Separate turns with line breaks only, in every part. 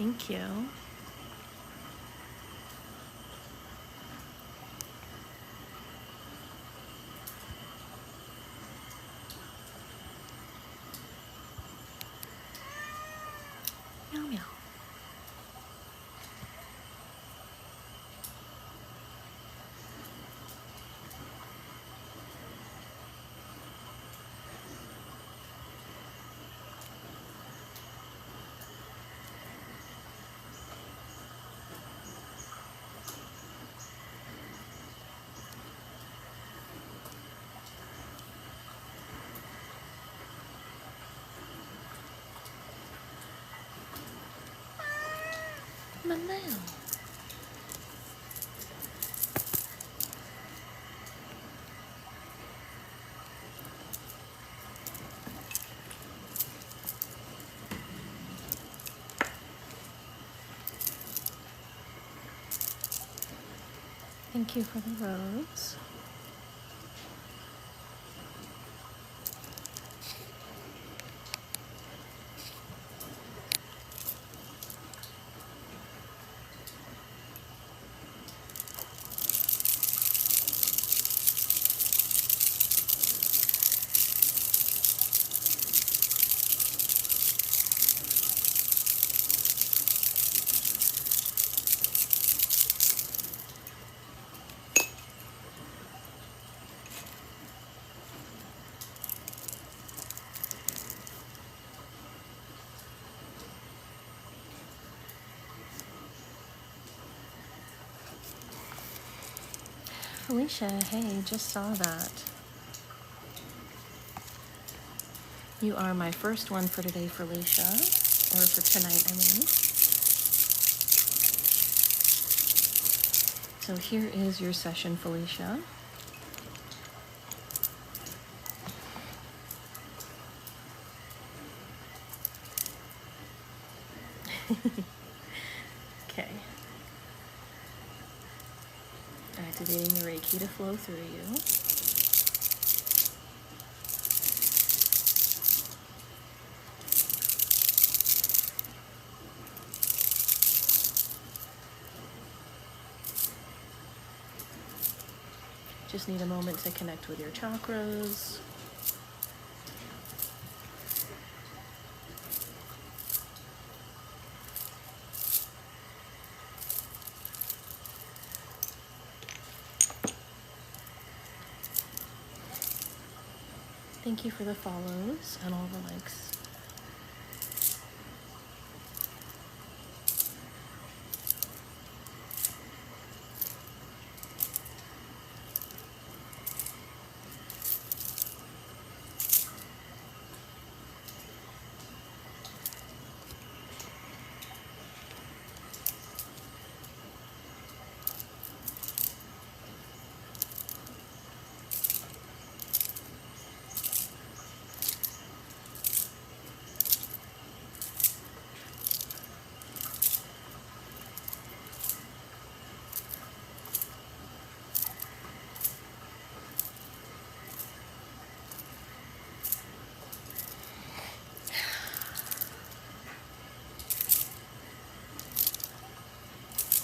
Thank you. Meow meow. My nail. Thank you for the rose. Felicia, hey, just saw that. You are my first one for today, Felicia. Or for tonight, I mean. So here is your session, Felicia. Okay. Activating the Reiki to flow through you. Just need a moment to connect with your chakras. Thank you for the follows and all the likes.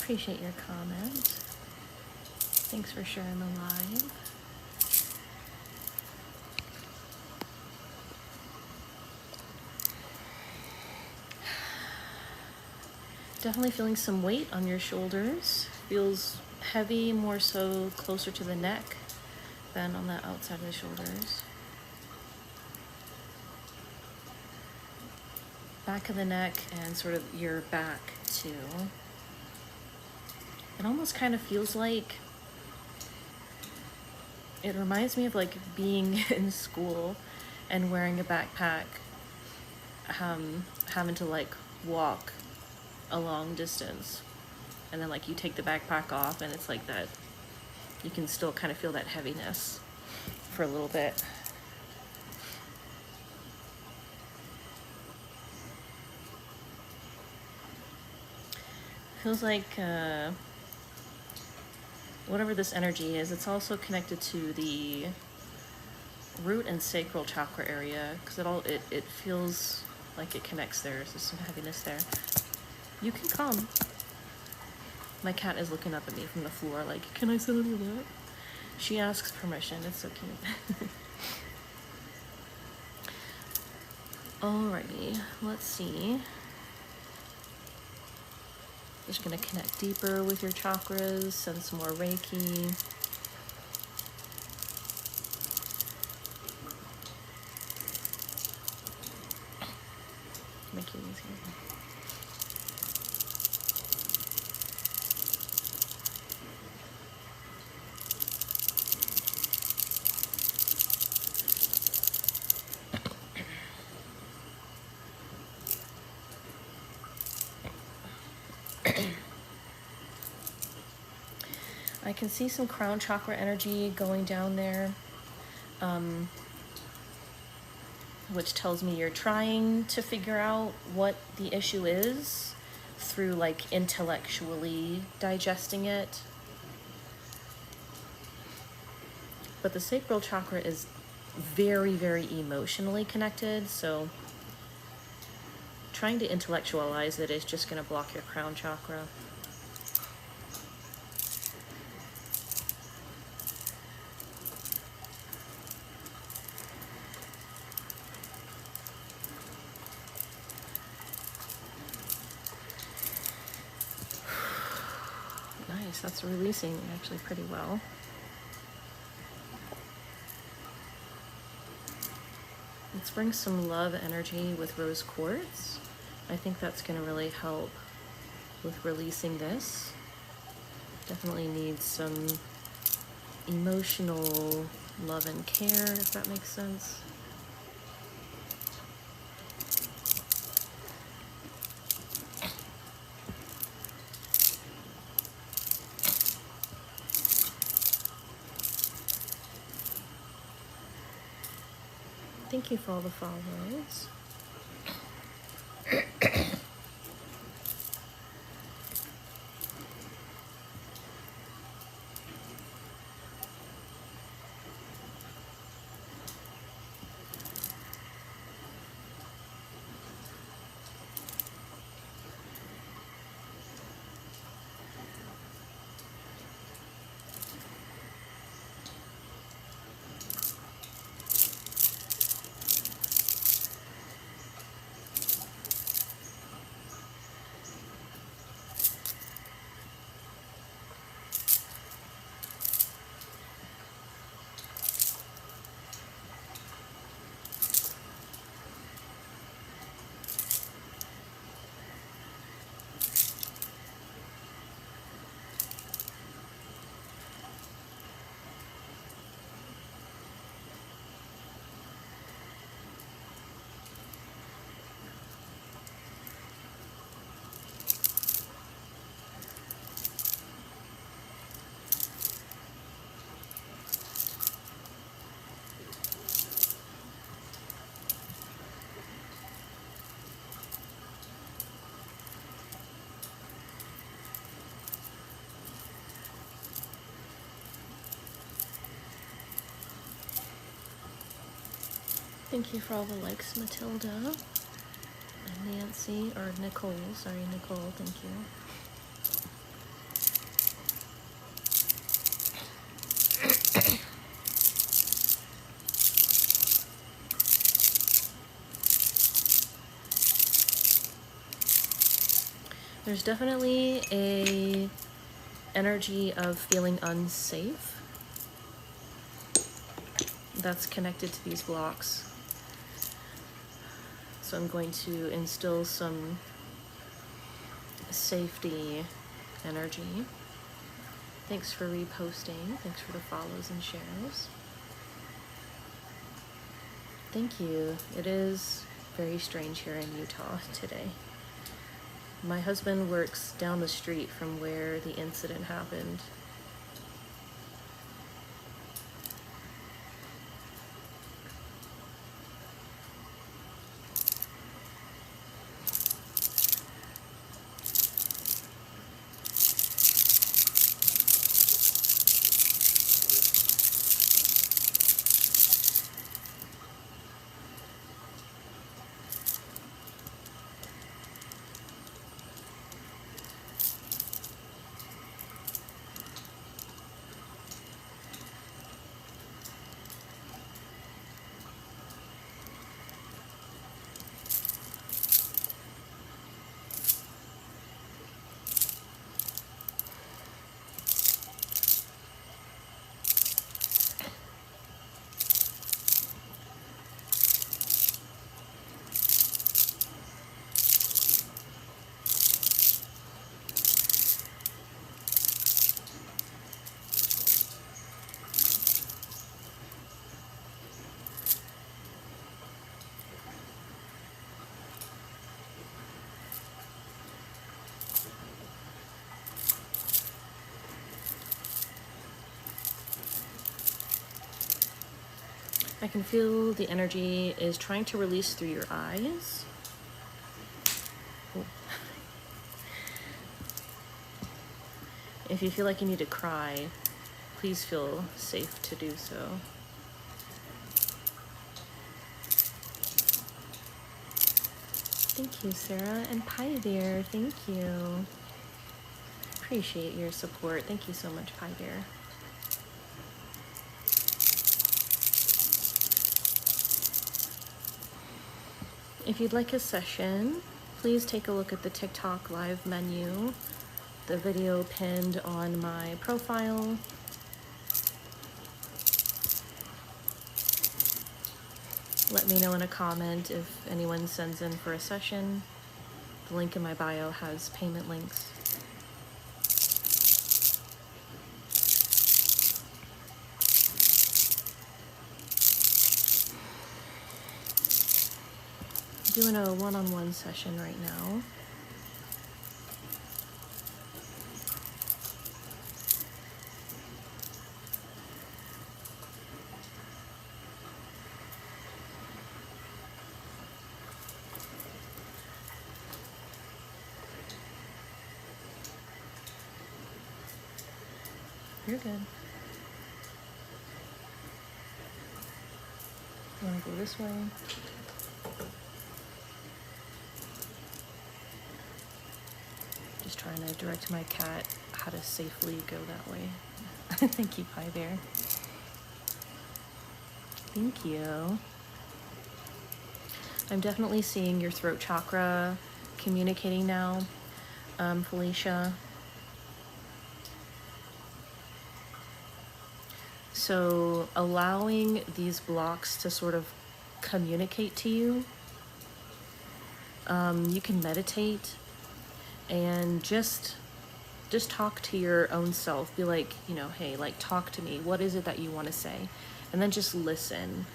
Appreciate your comment. Thanks for sharing the live. Definitely feeling some weight on your shoulders. Feels heavy, more so closer to the neck than on the outside of the shoulders. Back of the neck and sort of your back too. It almost kind of feels like, it reminds me of like being in school and wearing a backpack, having to like walk a long distance, and then like you take the backpack off and it's like that, you can still kind of feel that heaviness for a little bit. Feels like whatever this energy is, it's also connected to the root and sacral chakra area, because it feels like it connects there. So there's some heaviness there. You can come. My cat is looking up at me from the floor like, can I sit on your lap? She asks permission. It's so cute. Alrighty, let's see. Just gonna connect deeper with your chakras, send some more Reiki. My kitty's here. I can see some crown chakra energy going down there, which tells me you're trying to figure out what the issue is through like intellectually digesting it. But the sacral chakra is very, very emotionally connected, so trying to intellectualize it is just going to block your crown chakra. Nice, that's releasing actually pretty well. Let's bring some love energy with rose quartz. I think that's going to really help with releasing this. Definitely needs some emotional love and care, if that makes sense. Thank you for all the follows. Thank you for all the likes, Matilda and Nancy, or Nicole, sorry, Nicole, thank you. There's definitely a energy of feeling unsafe that's connected to these blocks. So I'm going to instill some safety energy. Thanks for reposting. Thanks for the follows and shares. Thank you. It is very strange here in Utah today. My husband works down the street from where the incident happened. I can feel the energy is trying to release through your eyes. Ooh. If you feel like you need to cry, please feel safe to do so. Thank you, Sarah. And Pie Bear, thank you. Appreciate your support. Thank you so much, Pie Bear. If you'd like a session, please take a look at the TikTok live menu, the video pinned on my profile. Let me know in a comment if anyone sends in for a session. The link in my bio has payment links. Doing a one-on-one session right now. You're good. You want to go this way? Just trying to direct my cat how to safely go that way. Thank you, Pie Bear. Thank you. I'm definitely seeing your throat chakra communicating now, Felicia. So allowing these blocks to sort of communicate to you. You can meditate and just talk to your own self. Be like, you know, hey, like, talk to me. What is it that you want to say? And then just listen.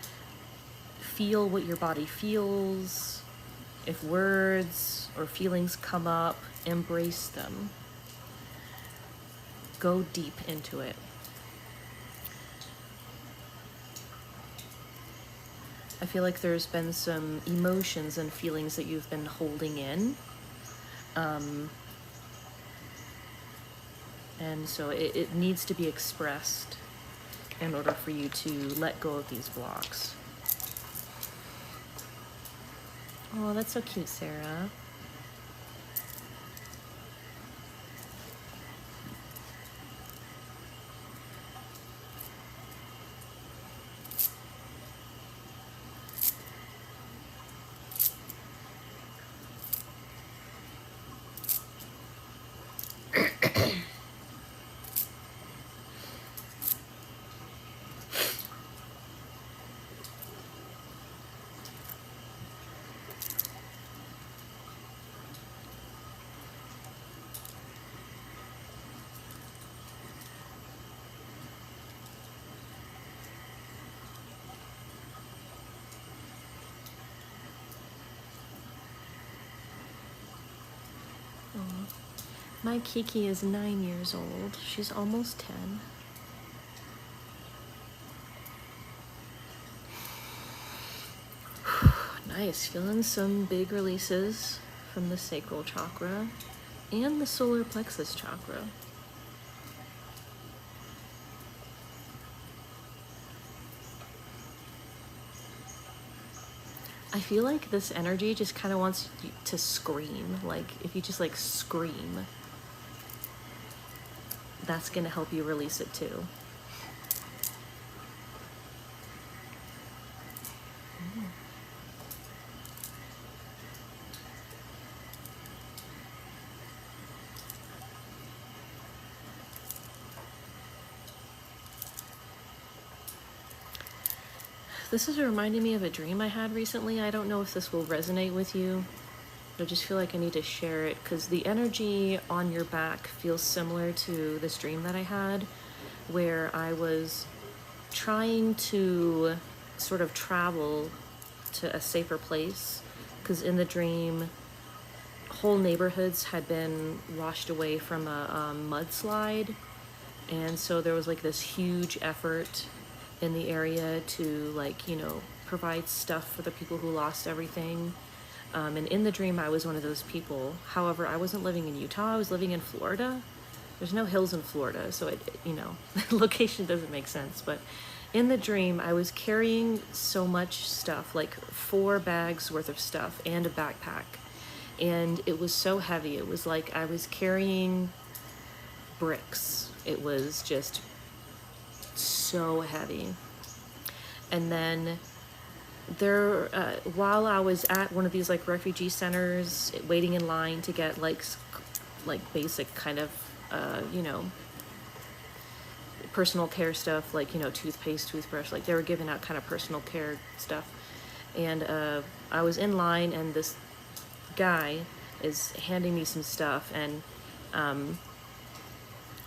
Feel what your body feels. If words or feelings come up, embrace them. Go deep into it. I feel like there's been some emotions and feelings that you've been holding in. And so it needs to be expressed in order for you to let go of these blocks. Oh, that's so cute, Sarah. My Kiki is 9 years old. She's almost 10. Nice, feeling some big releases from the sacral chakra and the solar plexus chakra. I feel like this energy just kind of wants you to scream. Like, if you just like scream, that's going to help you release it too. This is reminding me of a dream I had recently. I don't know if this will resonate with you. I just feel like I need to share it because the energy on your back feels similar to this dream that I had, where I was trying to sort of travel to a safer place, because in the dream, whole neighborhoods had been washed away from a mudslide, and so there was like this huge effort in the area to, like, you know, provide stuff for the people who lost everything. And in the dream, I was one of those people. However, I wasn't living in Utah. I was living in Florida. There's no hills in Florida, so you know, location doesn't make sense. But in the dream, I was carrying so much stuff, like 4 bags worth of stuff and a backpack. And it was so heavy. It was like I was carrying bricks. It was just so heavy. And then there, while I was at one of these like refugee centers, waiting in line to get like basic kind of, you know, personal care stuff, like, you know, toothpaste, toothbrush, like they were giving out kind of personal care stuff. And I was in line, and this guy is handing me some stuff, and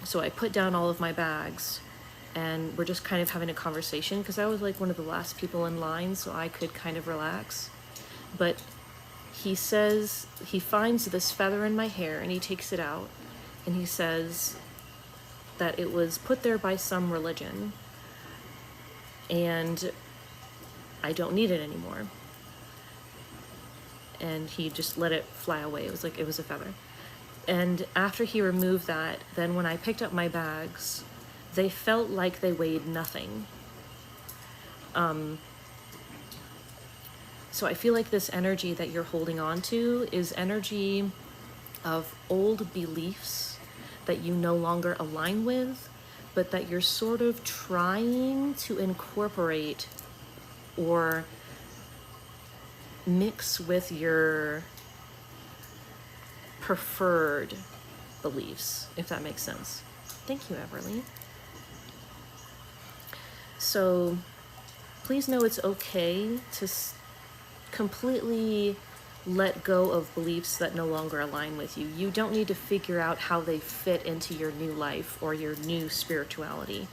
so I put down all of my bags, and we're just kind of having a conversation, because I was like one of the last people in line, so I could kind of relax. But he says, he finds this feather in my hair, and he takes it out, and he says that it was put there by some religion, and I don't need it anymore. And he just let it fly away. It was like it was a feather. And after he removed that, then when I picked up my bags, they felt like they weighed nothing. So I feel like this energy that you're holding on to is energy of old beliefs that you no longer align with, but that you're sort of trying to incorporate or mix with your preferred beliefs, if that makes sense. Thank you, Everly. So please know it's okay to completely let go of beliefs that no longer align with you. You don't need to figure out how they fit into your new life or your new spirituality.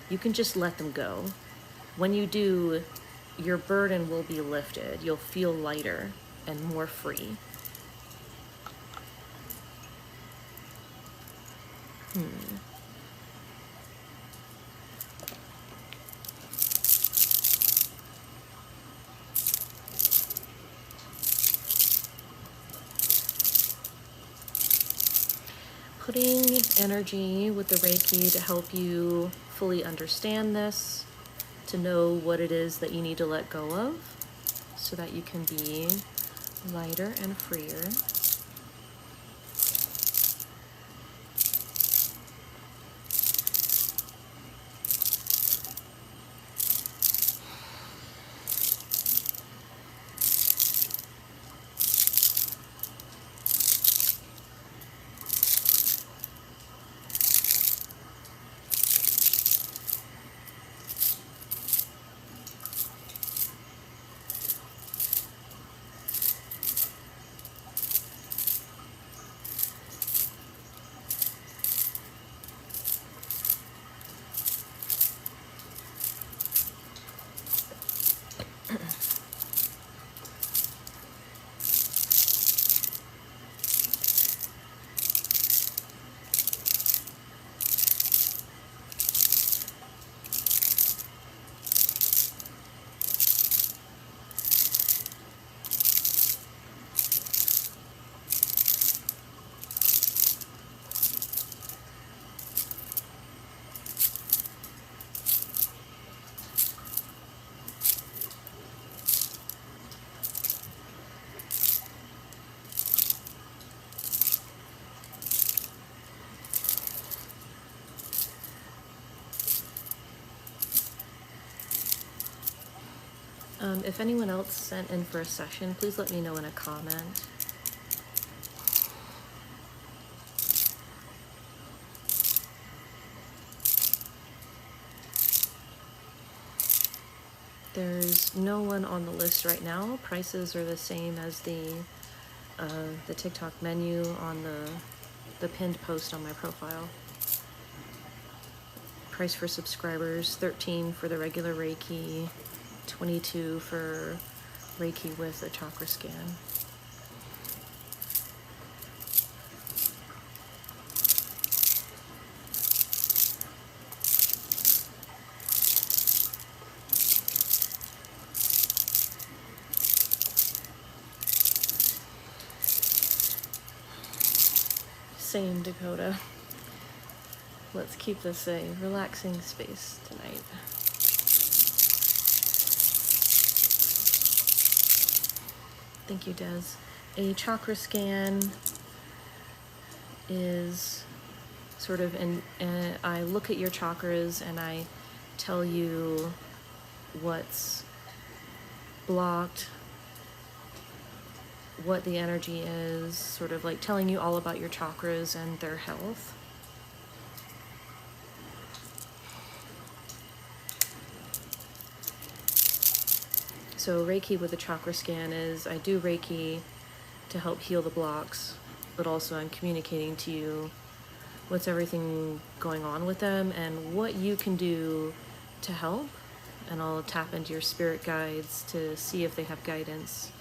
You can just let them go. When you do, your burden will be lifted. You'll feel lighter and more free. Putting energy with the Reiki to help you fully understand this, to know what it is that you need to let go of so that you can be lighter and freer. If anyone else sent in for a session, please let me know in a comment. There's no one on the list right now. Prices are the same as the TikTok menu on the pinned post on my profile. Price for subscribers, $13 for the regular Reiki, $22 for Reiki with a chakra scan. Same, Dakota. Let's keep this a relaxing space tonight. Thank you, Des. A chakra scan is sort of, I look at your chakras and I tell you what's blocked, what the energy is, sort of like telling you all about your chakras and their health. So Reiki with the chakra scan is, I do Reiki to help heal the blocks, but also I'm communicating to you what's everything going on with them and what you can do to help. And I'll tap into your spirit guides to see if they have guidance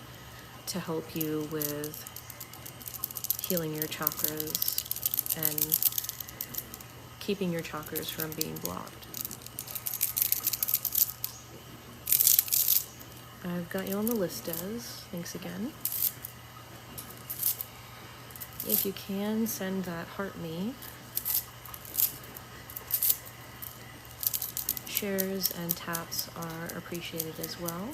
to help you with healing your chakras and keeping your chakras from being blocked. I've got you on the list, Des. Thanks again. If you can, send that heart me. Shares and taps are appreciated as well.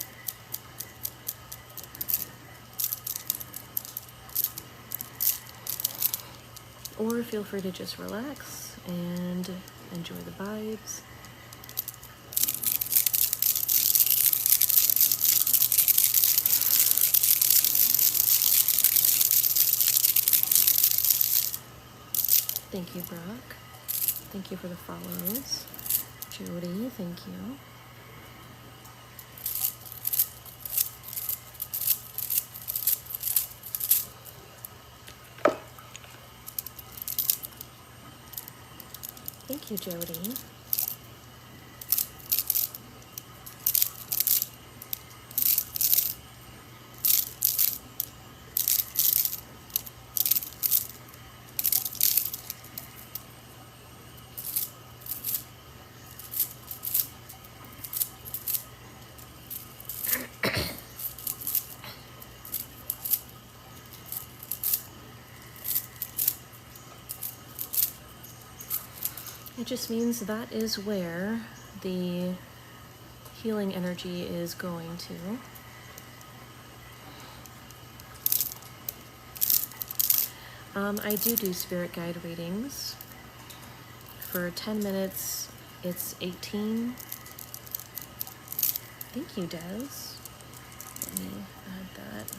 Or feel free to just relax and enjoy the vibes. Thank you, Brock. Thank you for the follows. Jody, thank you. Thank you, Jody. It just means that is where the healing energy is going to. I do spirit guide readings. For 10 minutes, it's 18. Thank you, Des. Let me add that.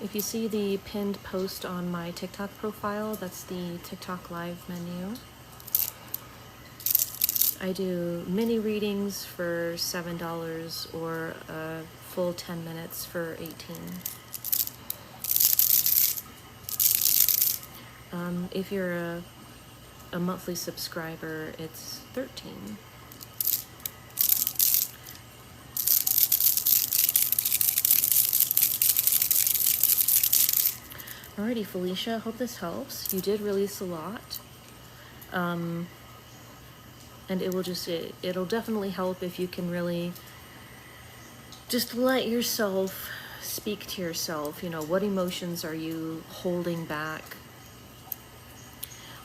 If you see the pinned post on my TikTok profile, that's the TikTok live menu. I do mini readings for $7 or a full 10 minutes for 18. If you're a monthly subscriber, it's 13. Alrighty, Felicia, hope this helps. You did release a lot. And it'll definitely help if you can really just let yourself speak to yourself. You know, what emotions are you holding back?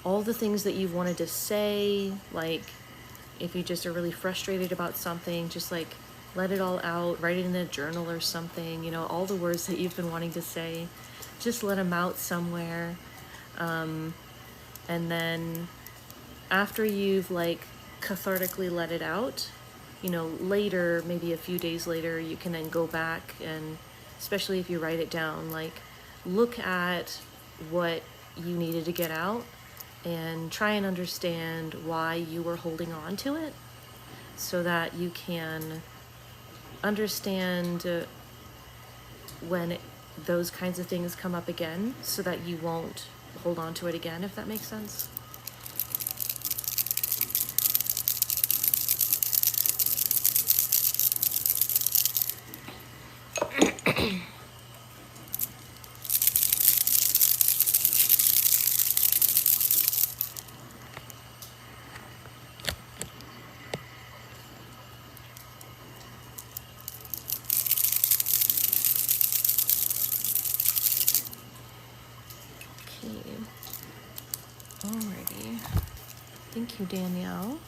All the things that you've wanted to say, like if you just are really frustrated about something, just like let it all out, write it in a journal or something, you know, all the words that you've been wanting to say. Just let them out somewhere. And then after you've like cathartically let it out, you know, later, maybe a few days later, you can then go back and, especially if you write it down, like look at what you needed to get out and try and understand why you were holding on to it so that you can understand when those kinds of things come up again so that you won't hold on to it again, if that makes sense. Thank you, Danielle.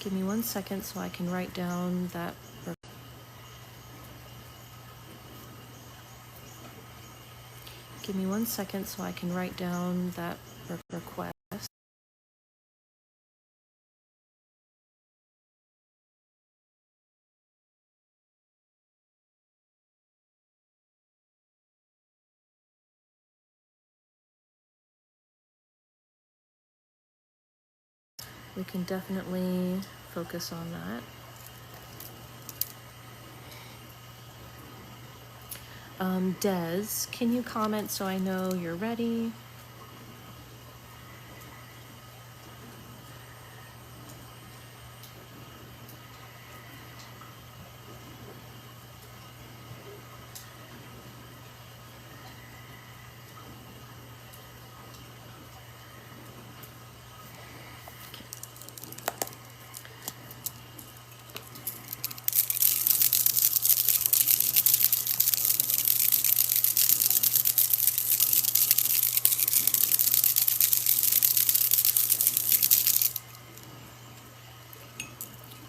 Give me 1 second so I can write down that. Give me 1 second so I can write down that request. We can definitely focus on that. Des, can you comment so I know you're ready?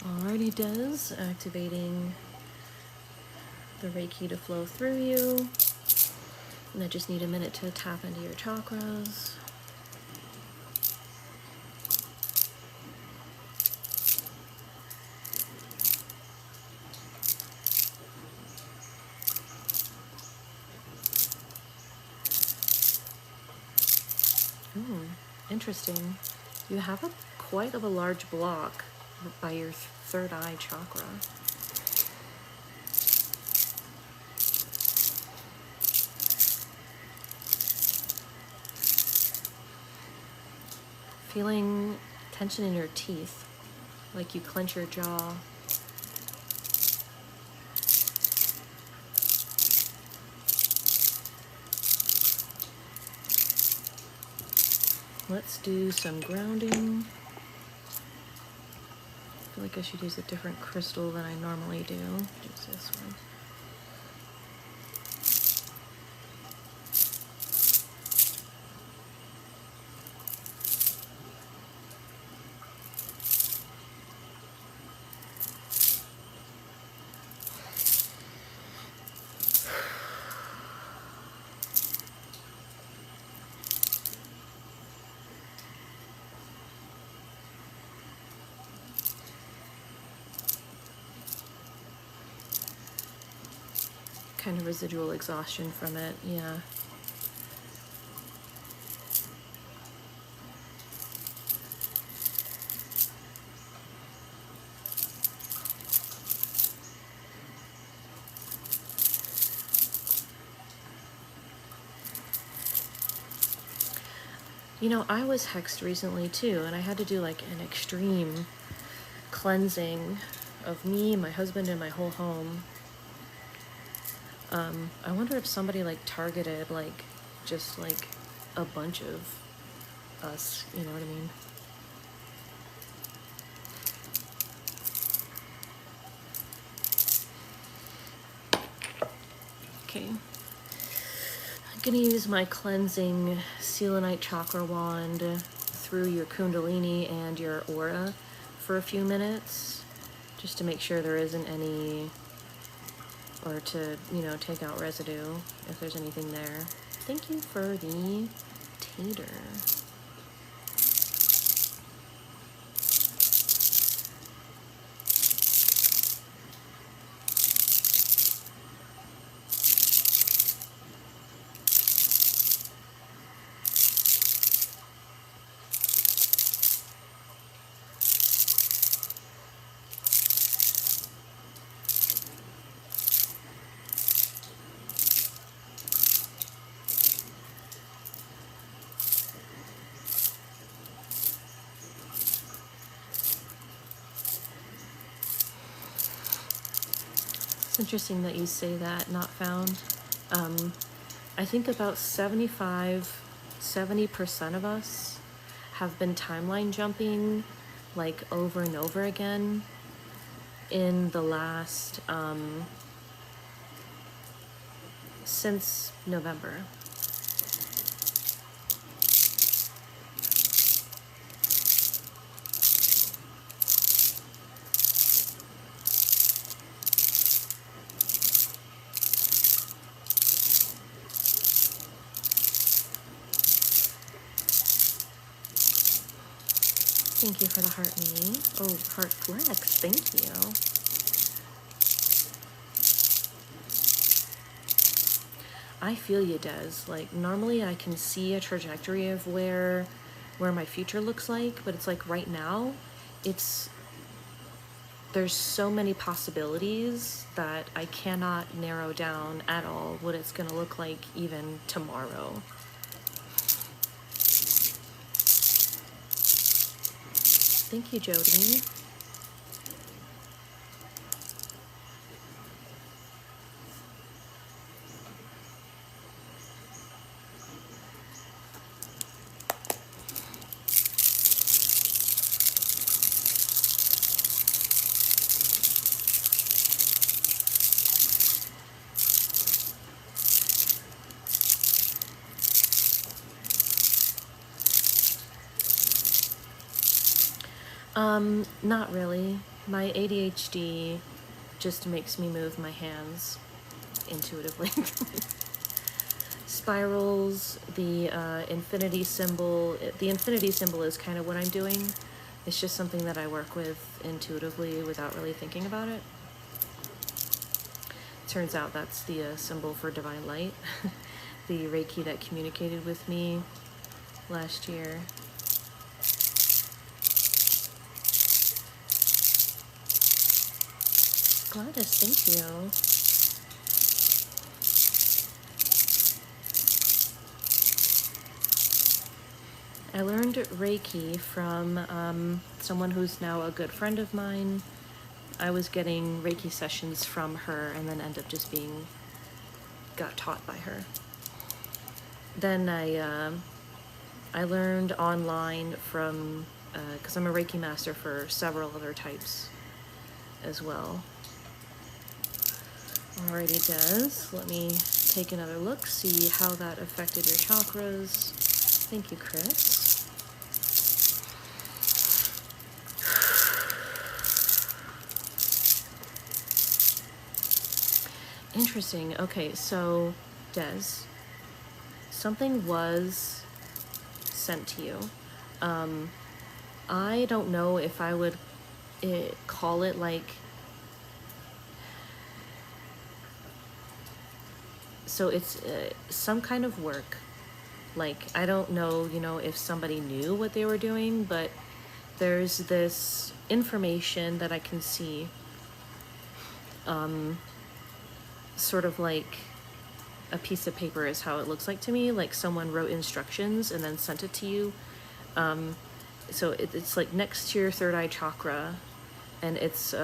Alrighty, Des, activating the Reiki to flow through you. And I just need a minute to tap into your chakras. Interesting. You have quite of a large block by your third eye chakra. Feeling tension in your teeth, like you clench your jaw. Let's do some grounding. I feel like I should use a different crystal than I normally do. Use this one. Kind of residual exhaustion from it, yeah. You know, I was hexed recently too, and I had to do like an extreme cleansing of me, my husband, and my whole home. I wonder if somebody like targeted like just like a bunch of us, you know what I mean? Okay. I'm gonna use my cleansing selenite chakra wand through your kundalini and your aura for a few minutes, just to make sure there isn't any, or to, you know, take out residue if there's anything there. Thank you for the tater. It's interesting that you say that, not found. I think about 70% of us have been timeline jumping like over and over again in the last since November. Thank you for the heart me. Oh, heart flex. Thank you. I feel you, Des. Like, normally I can see a trajectory of where my future looks like, but it's like right now, there's so many possibilities that I cannot narrow down at all what it's gonna look like even tomorrow. Thank you, Jody. Not really. My ADHD just makes me move my hands intuitively. Spirals, the infinity symbol. The infinity symbol is kind of what I'm doing. It's just something that I work with intuitively without really thinking about it. Turns out that's the symbol for divine light. The Reiki that communicated with me last year. Gladys, thank you. I learned Reiki from someone who's now a good friend of mine. I was getting Reiki sessions from her and then ended up just got taught by her. Then I learned online from, because I'm a Reiki master for several other types as well. Alrighty, Des, let me take another look, see how that affected your chakras. Thank you, Chris. Interesting. Okay, so, Des, something was sent to you. I don't know if I would call it like, so it's some kind of work. Like, I don't know, if somebody knew what they were doing, but there's this information that I can see, sort of like a piece of paper is how it looks like to me, like someone wrote instructions and then sent it to you. So it's like next to your third eye chakra, and it's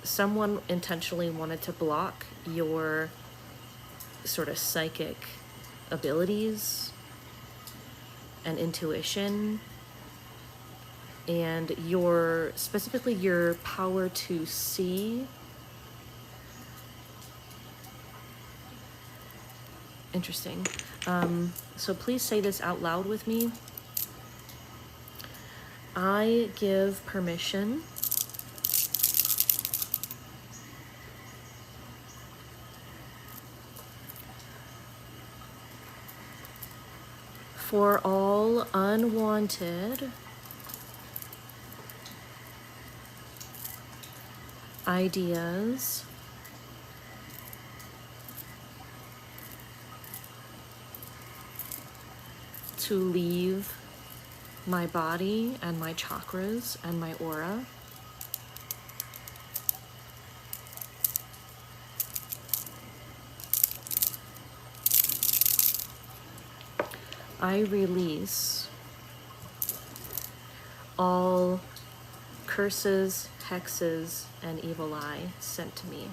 someone intentionally wanted to block your sort of psychic abilities and intuition and specifically your power to see. Interesting. So please say this out loud with me. I give permission for all unwanted ideas to leave my body and my chakras and my aura. I release all curses, hexes, and evil eye sent to me.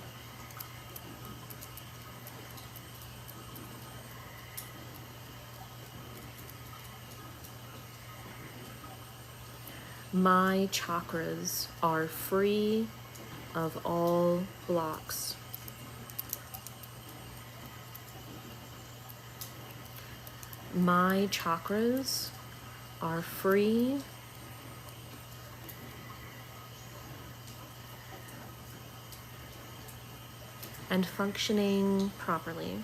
My chakras are free of all blocks. My chakras are free and functioning properly.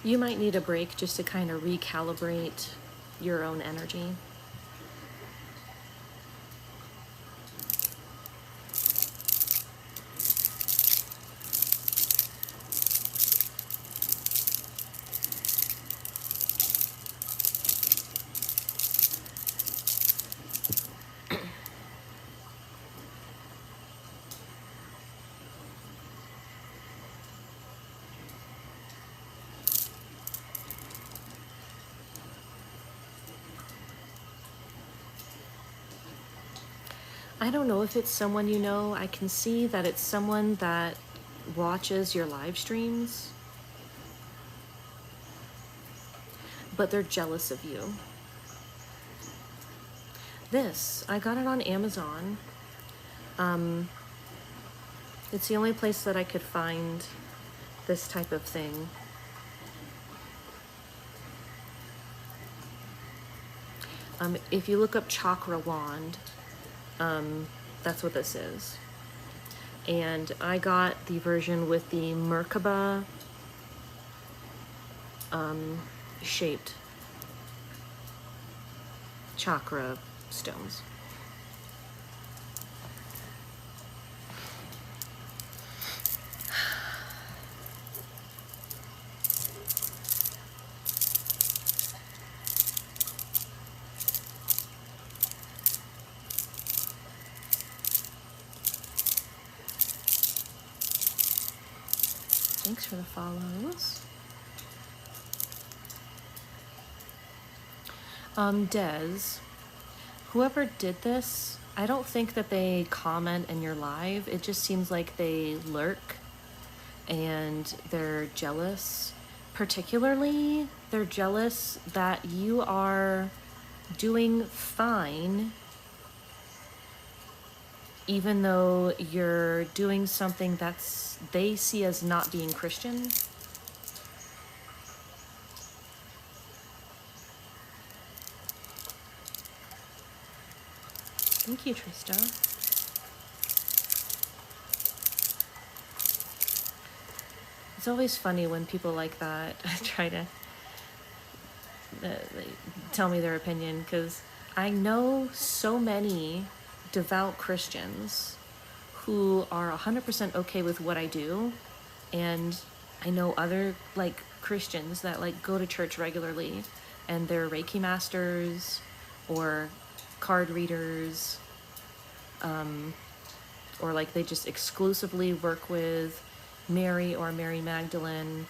You might need a break just to kind of recalibrate your own energy. I don't know if it's someone you know. I can see that it's someone that watches your live streams, but they're jealous of you. This, I got it on Amazon. It's the only place that I could find this type of thing. If you look up chakra wand, that's what this is. And I got the version with the Merkaba shaped chakra stones. Thanks for the follows. Des, whoever did this, I don't think that they comment in your live. It just seems like they lurk and they're jealous. Particularly, they're jealous that you are doing fine even though you're doing something that's they see as not being Christian. Thank you, Trista. It's always funny when people like that try to tell me their opinion, because I know so many devout Christians who are 100% okay with what I do, and I know other like Christians that like go to church regularly and they're Reiki masters or card readers, or like they just exclusively work with Mary or Mary Magdalene,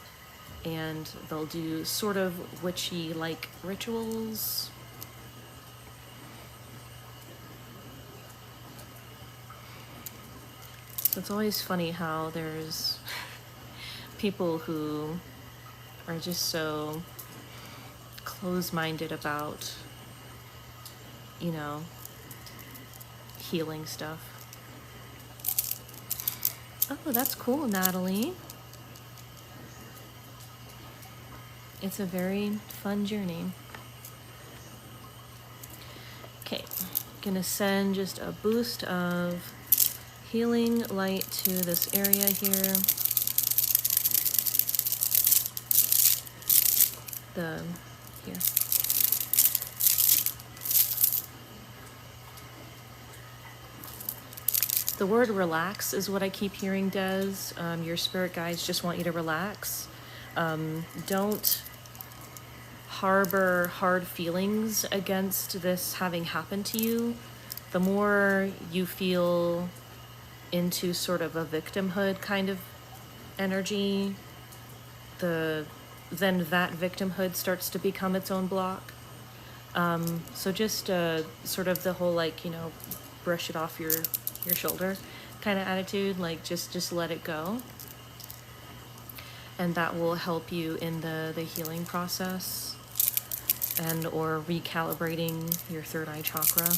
and they'll do sort of witchy like rituals. So it's always funny how there's people who are just so close-minded about, you know, healing stuff. Oh, that's cool, Natalie. It's a very fun journey. Okay, gonna send just a boost of healing light to this area here. Here. The word relax is what I keep hearing, Des. Your spirit guides just want you to relax. Don't harbor hard feelings against this having happened to you, the more you feel into sort of a victimhood kind of energy, then that victimhood starts to become its own block. So just sort of the whole, like, brush it off your shoulder kind of attitude, like just let it go. And that will help you in the healing process and or recalibrating your third eye chakra.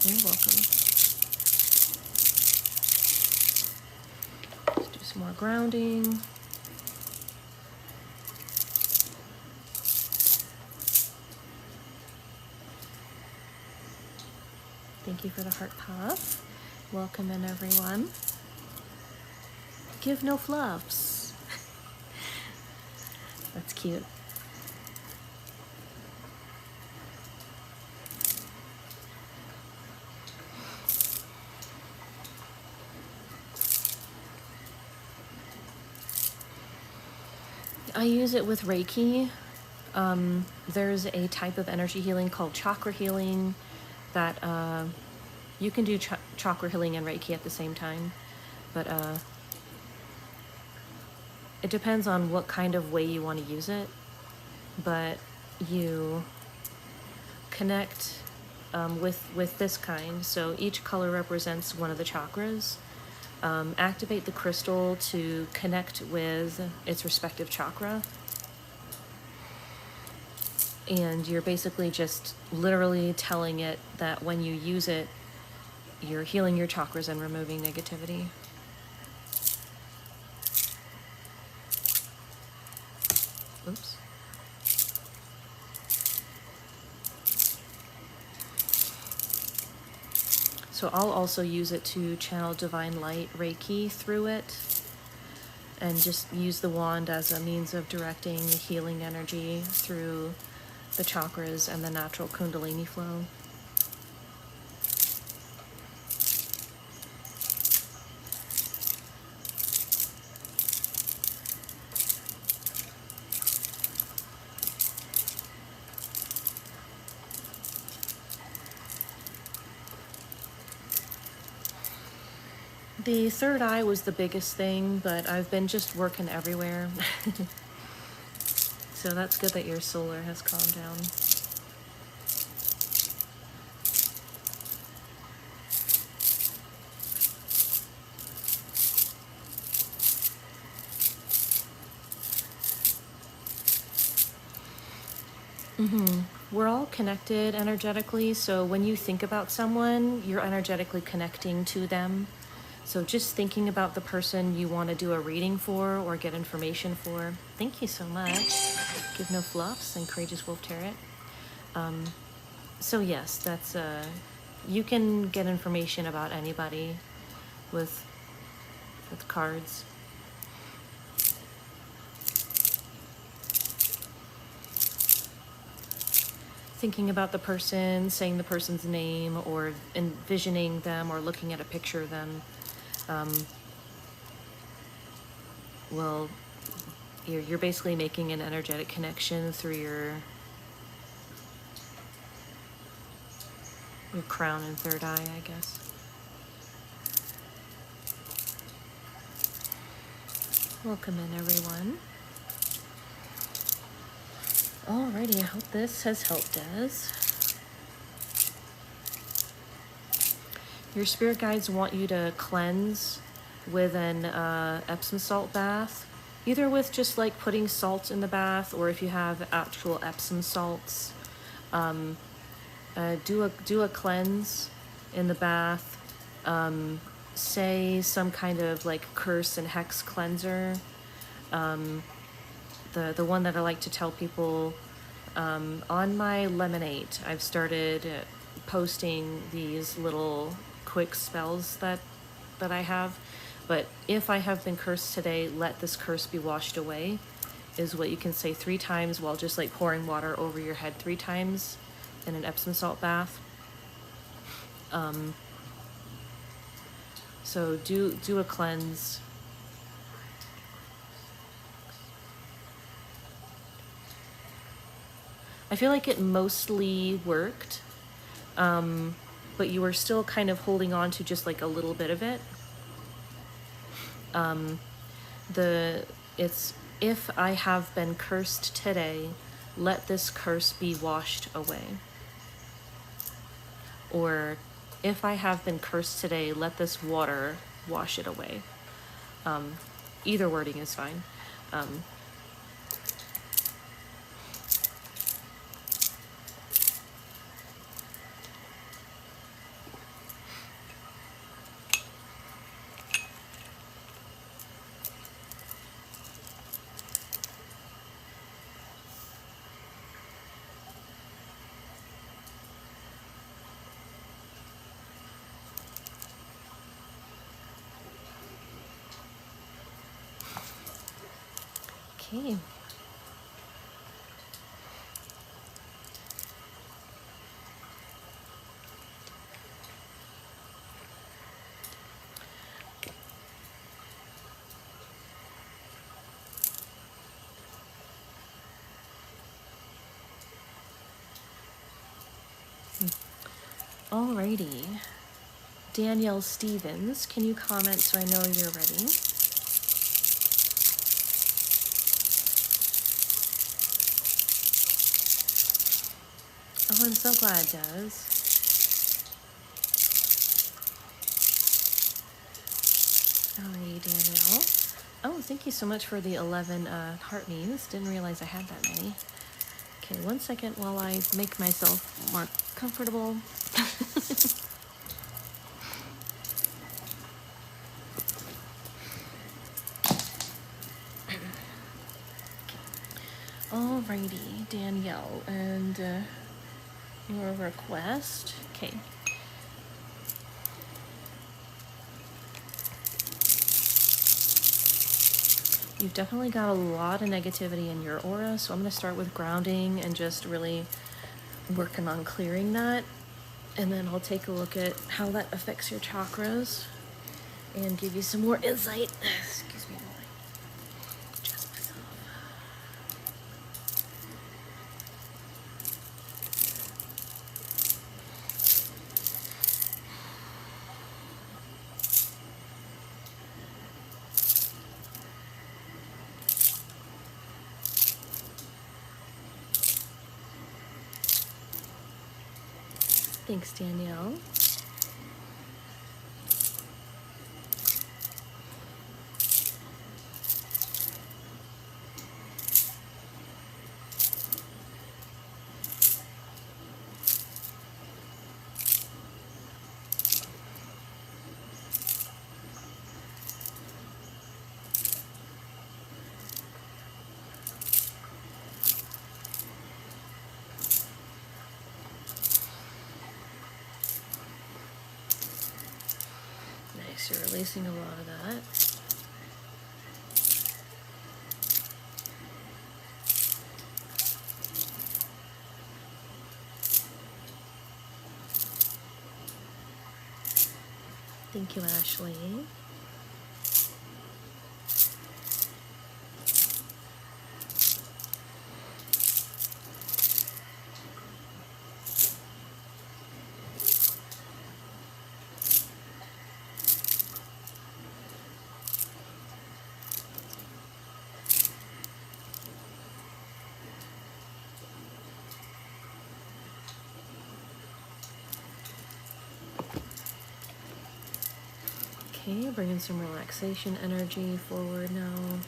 You're welcome. Let's do some more grounding. Thank you for the heart puff. Welcome in, everyone. Give no fluffs. That's cute. I use it with Reiki. There's a type of energy healing called chakra healing that you can do chakra healing and Reiki at the same time, but it depends on what kind of way you want to use it. But you connect with this kind. So each color represents one of the chakras. Activate the crystal to connect with its respective chakra. And you're basically just literally telling it that when you use it, you're healing your chakras and removing negativity. Oops. So I'll also use it to channel divine light Reiki through it, and just use the wand as a means of directing healing energy through the chakras and the natural Kundalini flow. The third eye was the biggest thing, but I've been just working everywhere. So that's good that your solar has calmed down. We're all connected energetically, so when you think about someone, you're energetically connecting to them. So just thinking about the person you want to do a reading for or get information for. Thank you so much. Give no fluffs and Courageous Wolf Tarot. So yes, that's you can get information about anybody with cards. Thinking about the person, saying the person's name, or envisioning them, or looking at a picture of them. Well, you're basically making an energetic connection through your crown and third eye, I guess. Welcome in, everyone. Alrighty, I hope this has helped us. Your spirit guides want you to cleanse with an Epsom salt bath, either with just like putting salt in the bath, or if you have actual Epsom salts, do a cleanse in the bath. Say some kind of like curse and hex cleanser. The one that I like to tell people, on my Lemonade, I've started posting these little quick spells that I have. But if I have been cursed today, let this curse be washed away, is what you can say 3 times while just like pouring water over your head 3 times in an Epsom salt bath. So do a cleanse. I feel like it mostly worked, but you were still kind of holding on to just like a little bit of it. It's if I have been cursed today, let this curse be washed away. Or if I have been cursed today, let this water wash it away. Either wording is fine. Okay. Alrighty. Danielle Stevens, can you comment so I know you're ready? Oh, I'm so glad, Des. Alrighty, Danielle. Oh, thank you so much for the 11 heart means. Didn't realize I had that many. Okay, 1 second while I make myself more comfortable. Alrighty, Danielle, and your request. Okay. You've definitely got a lot of negativity in your aura, so I'm going to start with grounding and just really working on clearing that. And then I'll take a look at how that affects your chakras and give you some more insight. Excuse me while I adjust myself. Thanks, Danielle. Nice, you're releasing a lot of that. Thank you, Ashley. Okay, bringing some relaxation energy forward now.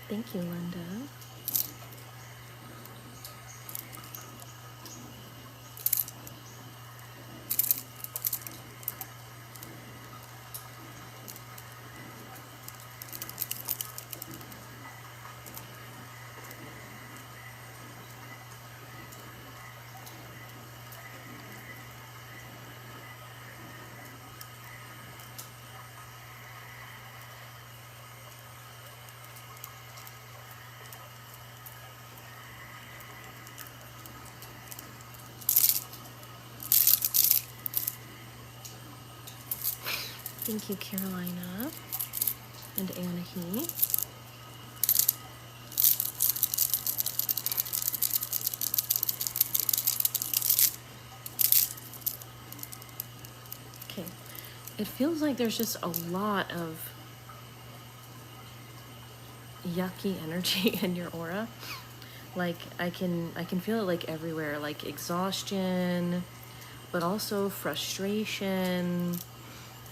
Thank you, Linda. Thank you, Carolina and Anahi. Okay, it feels like there's just a lot of yucky energy in your aura. Like I can feel it like everywhere, like exhaustion, but also frustration,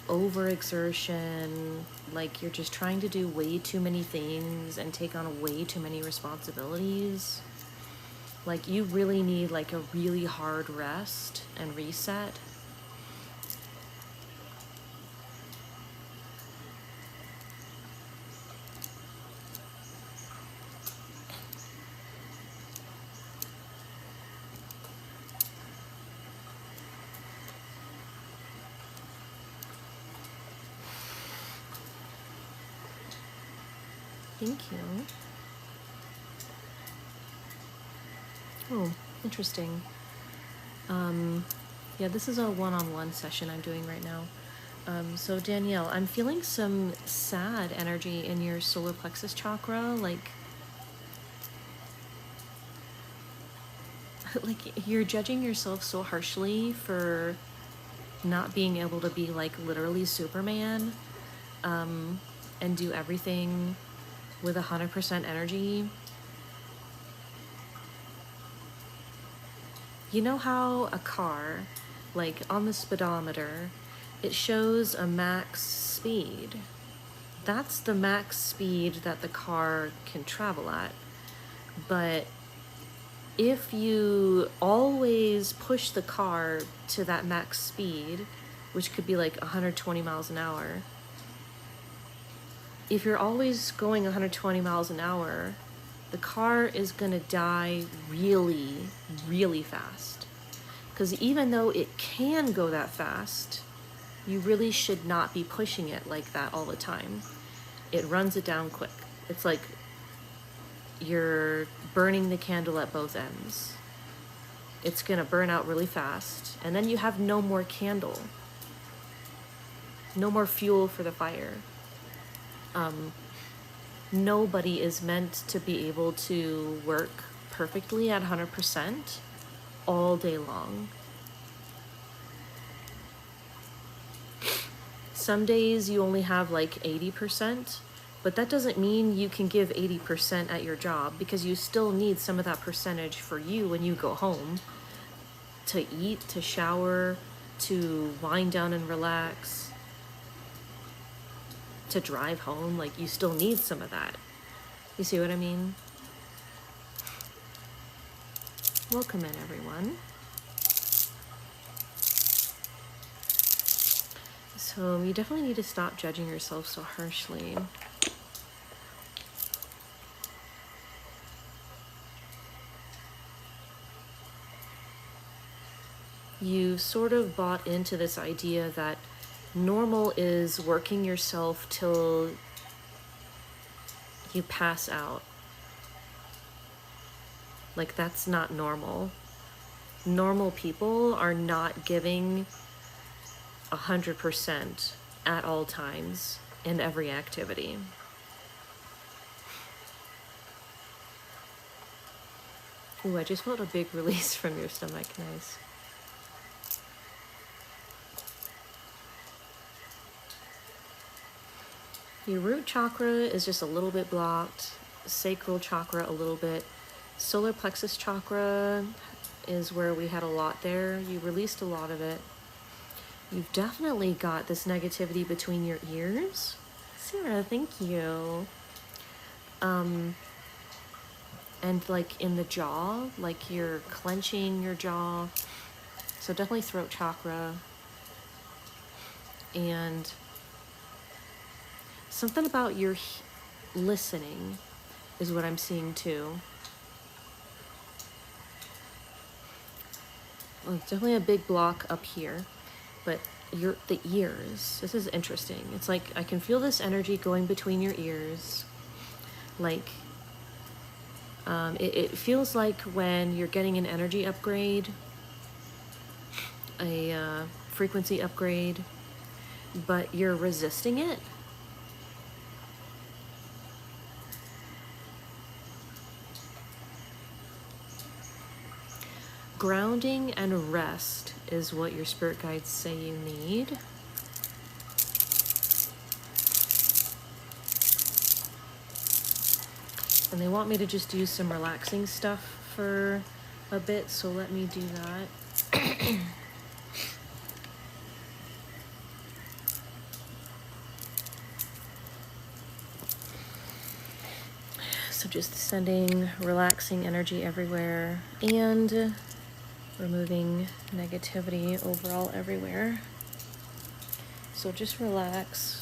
overexertion, like you're just trying to do way too many things and take on way too many responsibilities. Like you really need like a really hard rest and reset. Thank you. Oh, interesting. Yeah, this is a one-on-one session I'm doing right now. So Danielle, I'm feeling some sad energy in your solar plexus chakra, like you're judging yourself so harshly for not being able to be like literally Superman, and do everything with 100% energy. You know how a car, like on the speedometer, it shows a max speed. That's the max speed that the car can travel at. But if you always push the car to that max speed, which could be like 120 miles an hour, if you're always going 120 miles an hour, the car is going to die really, really fast. Because even though it can go that fast, you really should not be pushing it like that all the time. It runs it down quick. It's like you're burning the candle at both ends. It's going to burn out really fast, and then you have no more candle, no more fuel for the fire. Nobody is meant to be able to work perfectly at 100% all day long. Some days you only have like 80%, but that doesn't mean you can give 80% at your job, because you still need some of that percentage for you when you go home, to eat, to shower, to wind down and relax, to drive home. Like you still need some of that. You see what I mean? Welcome in, everyone. So you definitely need to stop judging yourself so harshly. You sort of bought into this idea that normal is working yourself till you pass out. Like that's not normal. Normal people are not giving 100% at all times in every activity. Ooh, I just felt a big release from your stomach. Nice. Your root chakra is just a little bit blocked. Sacral chakra a little bit. Solar plexus chakra is where we had a lot there. You released a lot of it. You've definitely got this negativity between your ears. Sarah, thank you. And like in the jaw, like you're clenching your jaw. So definitely throat chakra. And something about your listening is what I'm seeing too. Well, definitely a big block up here, but the ears, this is interesting. It's like I can feel this energy going between your ears. Like it feels like when you're getting an energy upgrade, a frequency upgrade, but you're resisting it. Grounding and rest is what your spirit guides say you need. And they want me to just do some relaxing stuff for a bit, so let me do that. So just sending relaxing energy everywhere and removing negativity overall everywhere. So just relax.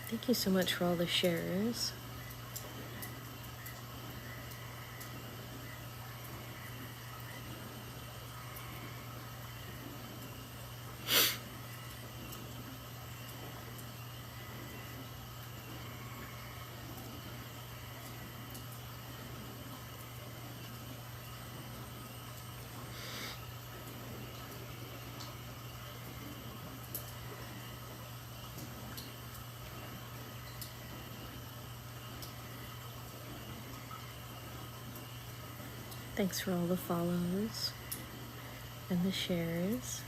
Thank you so much for all the shares. Thanks for all the follows and the shares.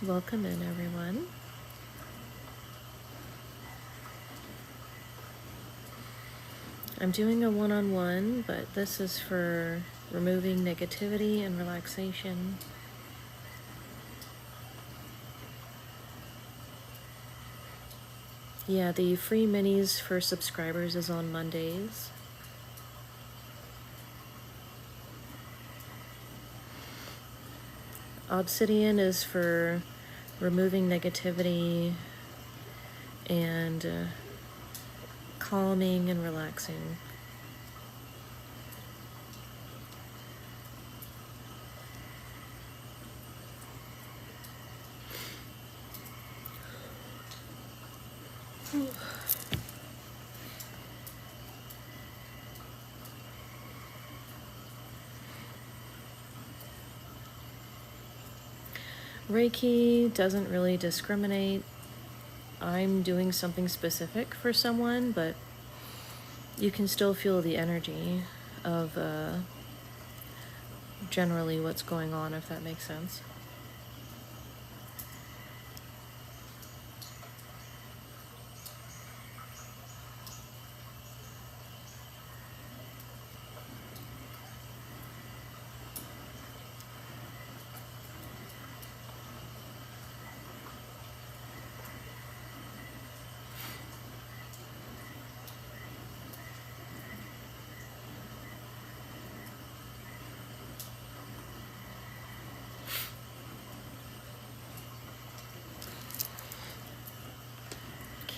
Welcome in, everyone. I'm doing a one-on-one, but this is for removing negativity and relaxation. Yeah, the free minis for subscribers is on Mondays. Obsidian is for removing negativity and calming and relaxing. Reiki doesn't really discriminate. I'm doing something specific for someone, but you can still feel the energy of generally what's going on, if that makes sense.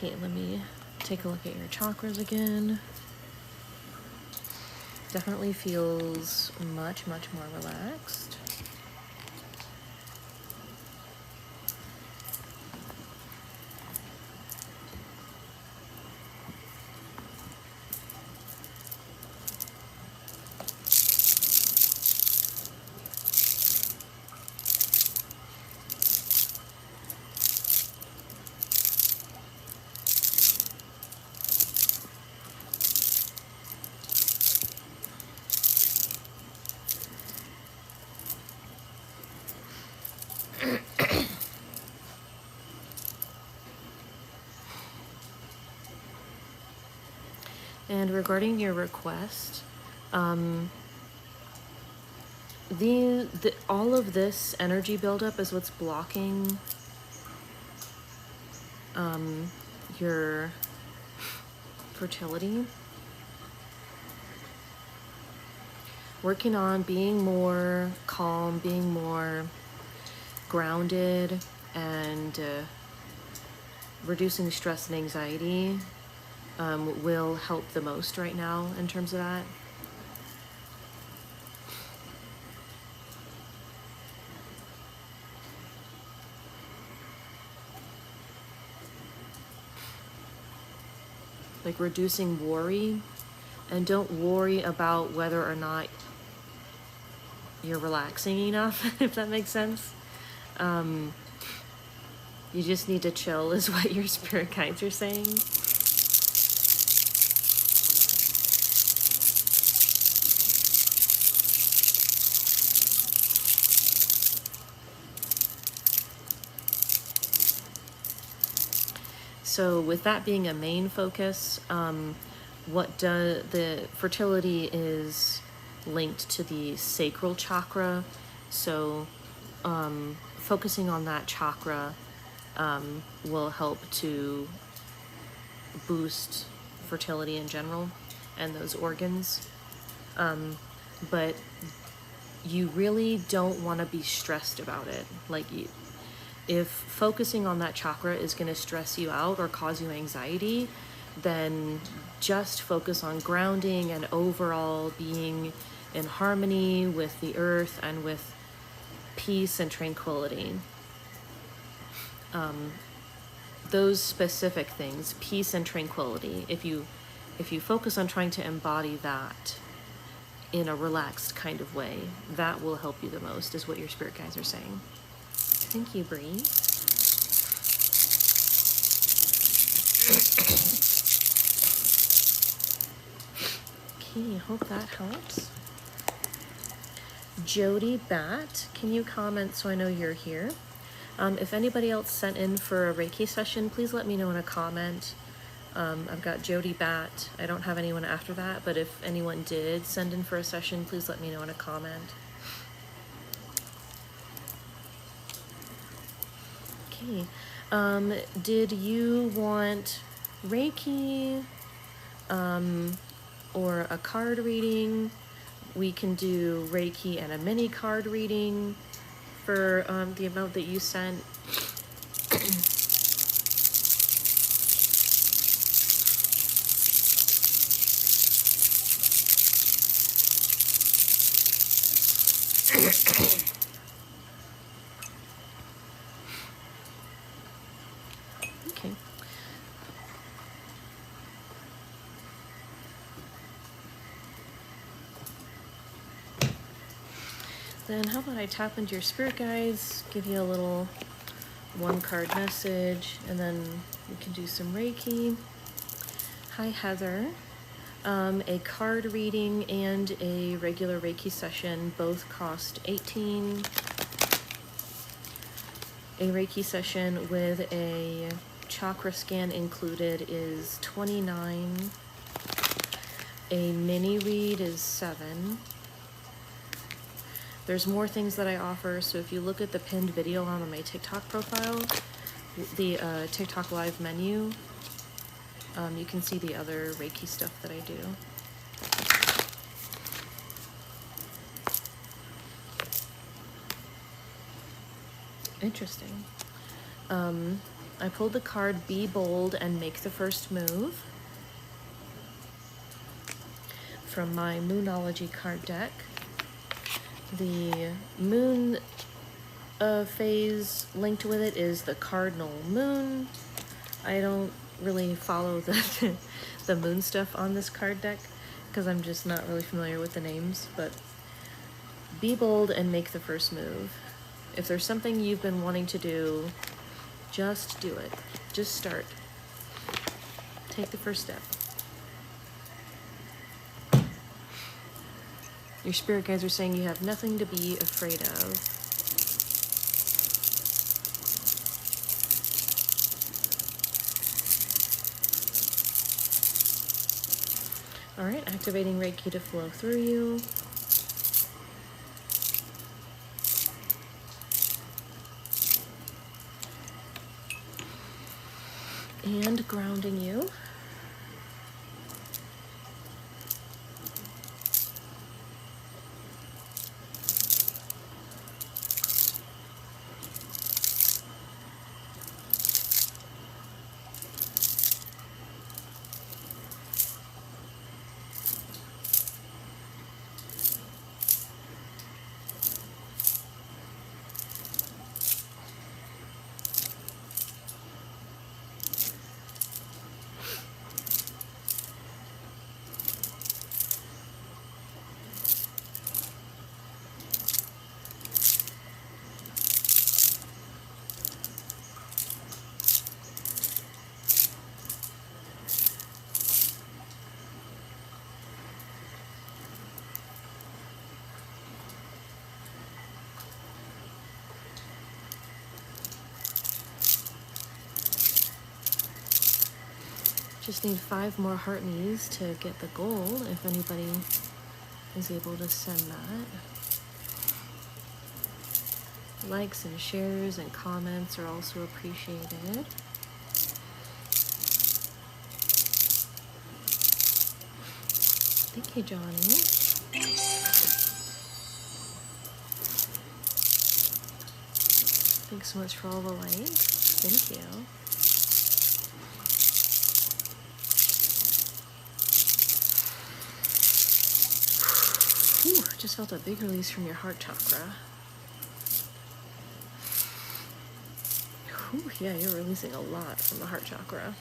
Okay, let me take a look at your chakras again. Definitely feels much, much more relaxed. And regarding your request, all of this energy buildup is what's blocking your fertility. Working on being more calm, being more grounded, and reducing stress and anxiety will help the most right now in terms of that. Like reducing worry, and don't worry about whether or not you're relaxing enough, if that makes sense. You just need to chill is what your spirit guides are saying. So with that being a main focus, the fertility is linked to the sacral chakra. So focusing on that chakra will help to boost fertility in general and those organs. But you really don't want to be stressed about it. If focusing on that chakra is going to stress you out or cause you anxiety, then just focus on grounding and overall being in harmony with the earth and with peace and tranquility. Those specific things, peace and tranquility, if you focus on trying to embody that in a relaxed kind of way, that will help you the most, is what your spirit guides are saying. Thank you, Bree. Okay, hope that helps. Jody Bat, can you comment so I know you're here? If anybody else sent in for a Reiki session, please let me know in a comment. I've got Jody Bat. I don't have anyone after that, but if anyone did send in for a session, please let me know in a comment. Okay. Did you want Reiki or a card reading? We can do Reiki and a mini card reading for the amount that you sent. Okay. Then how about I tap into your spirit guides, give you a little one card message, and then we can do some Reiki. Hi, Heather. A card reading and a regular Reiki session both cost $18. A Reiki session with a chakra scan included is $29. A mini read is $7. There's more things that I offer, so if you look at the pinned video on my TikTok profile, the TikTok live menu, you can see the other Reiki stuff that I do. Interesting. I pulled the card Be Bold and Make the First Move from my Moonology card deck. The moon phase linked with it is the cardinal moon. I don't really follow the the moon stuff on this card deck because I'm just not really familiar with the names, but be bold and make the first move. If there's something you've been wanting to do, just do it. Just start. Take the first step. Your spirit guides are saying you have nothing to be afraid of. All right, activating Reiki to flow through you. And grounding you. Just need 5 more heart knees to get the goal, if anybody is able to send that. Likes and shares and comments are also appreciated. Thank you, Johnny. Thanks so much for all the likes. Thank you. Ooh, just felt a big release from your heart chakra. Ooh, yeah, you're releasing a lot from the heart chakra.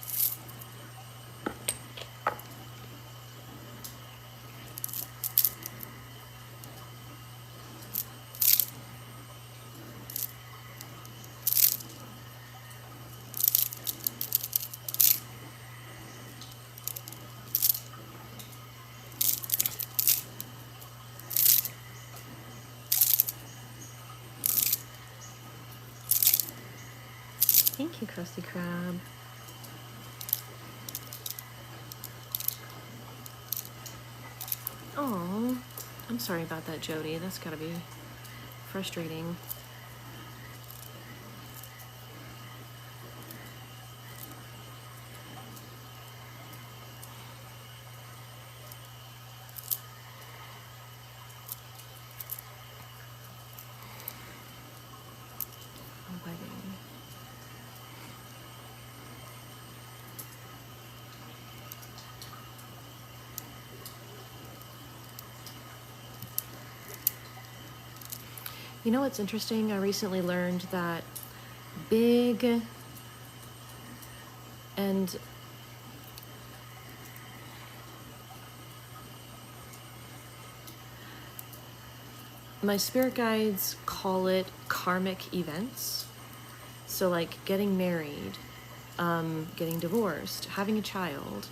Thank you, Krusty Krab. Oh, I'm sorry about that, Jody. That's gotta be frustrating. fighting. You know what's interesting? I recently learned that big and my spirit guides call it karmic events. So like getting married, getting divorced, having a child,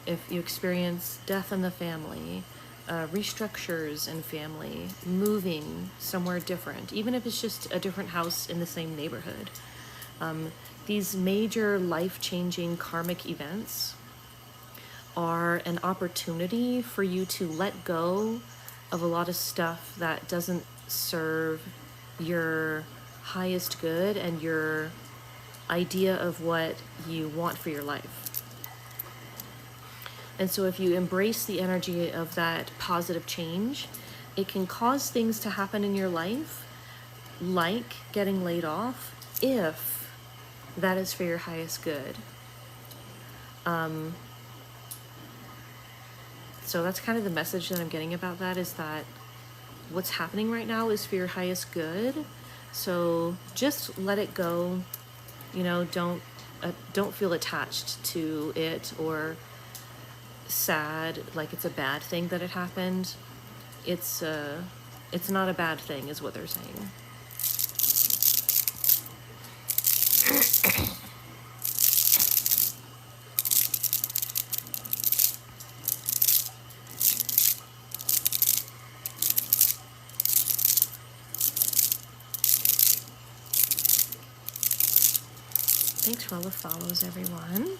if you experience death in the family, restructures in family, moving somewhere different, even if it's just a different house in the same neighborhood. These major life-changing karmic events are an opportunity for you to let go of a lot of stuff that doesn't serve your highest good and your idea of what you want for your life. And so if you embrace the energy of that positive change, it can cause things to happen in your life, like getting laid off, if that is for your highest good. So that's kind of the message that I'm getting about that, is that what's happening right now is for your highest good. So just let it go. You know, don't feel attached to it or sad, like it's a bad thing that it happened. It's not a bad thing, is what they're saying. Thanks for all the follows, everyone.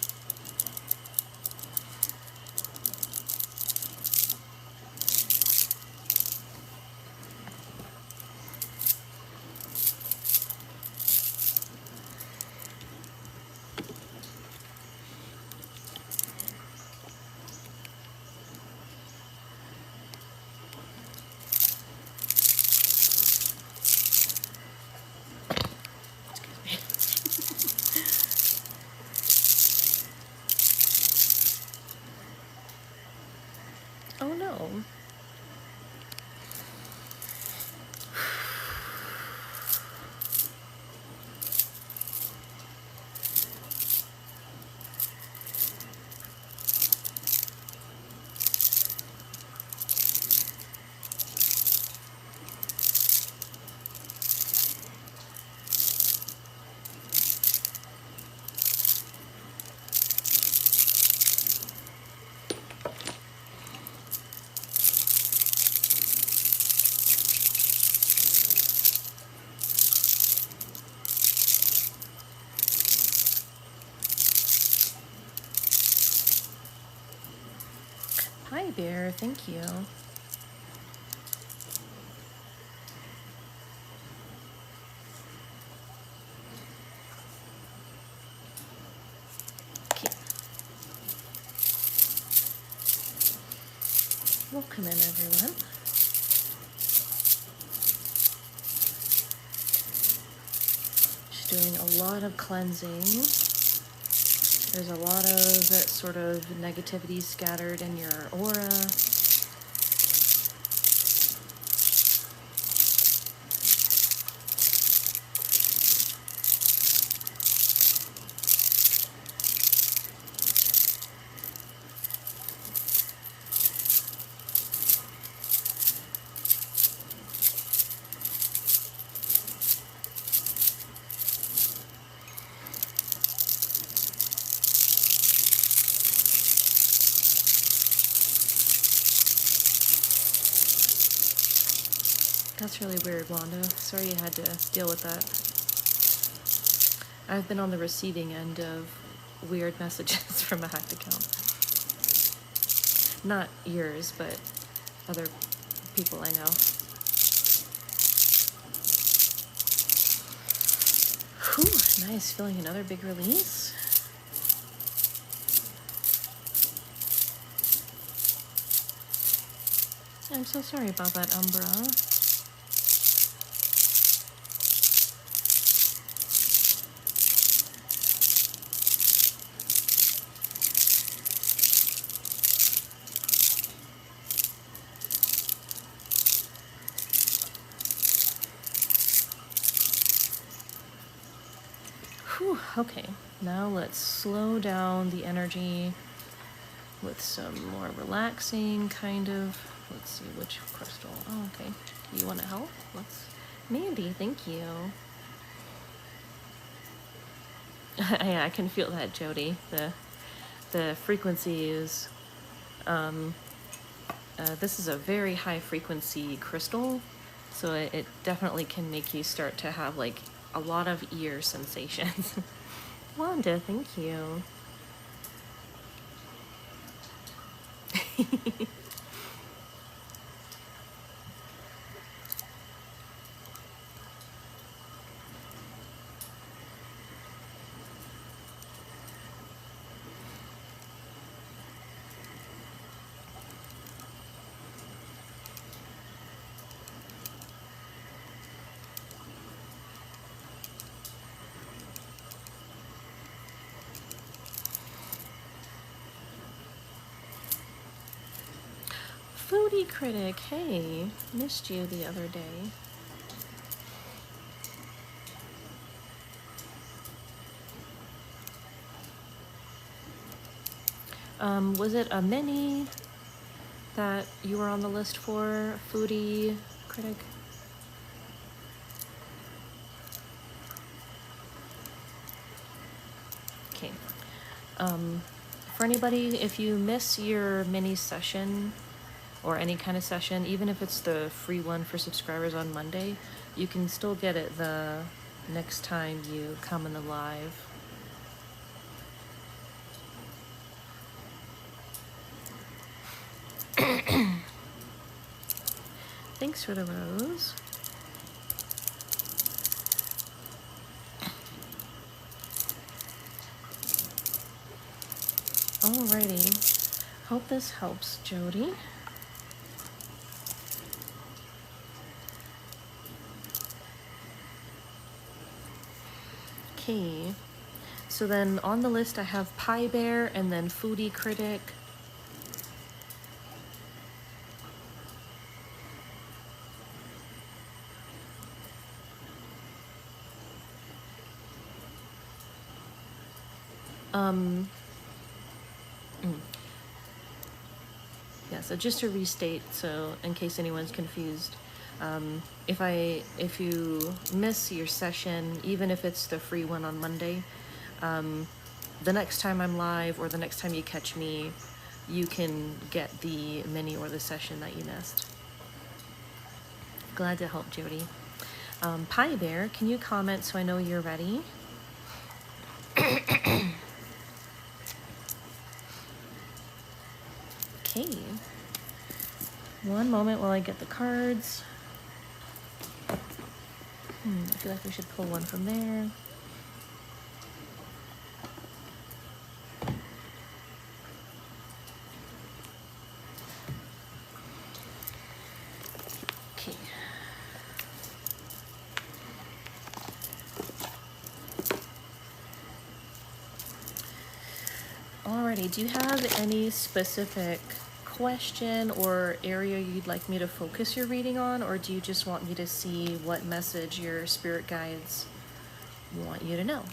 Oh no. Hi, Bear. Thank you. Okay. Welcome in, everyone. Just doing a lot of cleansing. There's a lot of sort of negativity scattered in your aura. That's really weird, Wanda. Sorry you had to deal with that. I've been on the receiving end of weird messages from a hacked account. Not yours, but other people I know. Whew, nice. Feeling another big release. I'm so sorry about that, Umbra. Whew, okay, now let's slow down the energy with some more relaxing kind of. Let's see which crystal. Oh, okay. You want to help? Let's. Mandy, thank you. Yeah, I can feel that, Jody. The frequency is. This is a very high frequency crystal, so it definitely can make you start to have like a lot of ear sensations. Wanda, thank you. Foodie Critic, hey, missed you the other day. Was it a mini that you were on the list for, Foodie Critic? Okay. For anybody, if you miss your mini session or any kind of session, even if it's the free one for subscribers on Monday, you can still get it the next time you come in the live. Thanks for the rose. Alrighty. Hope this helps, Jody. Okay. So then on the list I have Pie Bear and then Foodie Critic. Yeah, so just to restate, so in case anyone's confused, if you miss your session, even if it's the free one on Monday, the next time I'm live or the next time you catch me, you can get the mini or the session that you missed. Glad to help, Jody. Pie Bear, can you comment so I know you're ready? Okay. One moment while I get the cards. I feel like we should pull one from there. Okay. Alrighty, do you have any specific question or area you'd like me to focus your reading on, or do you just want me to see what message your spirit guides want you to know?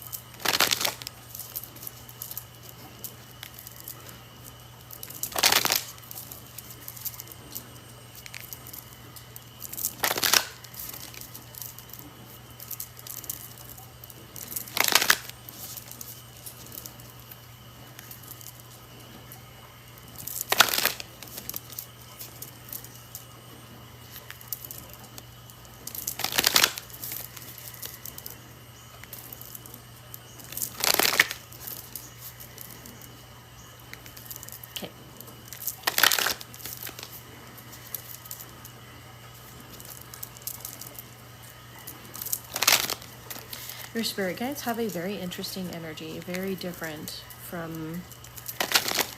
Your spirit guides have a very interesting energy, very different from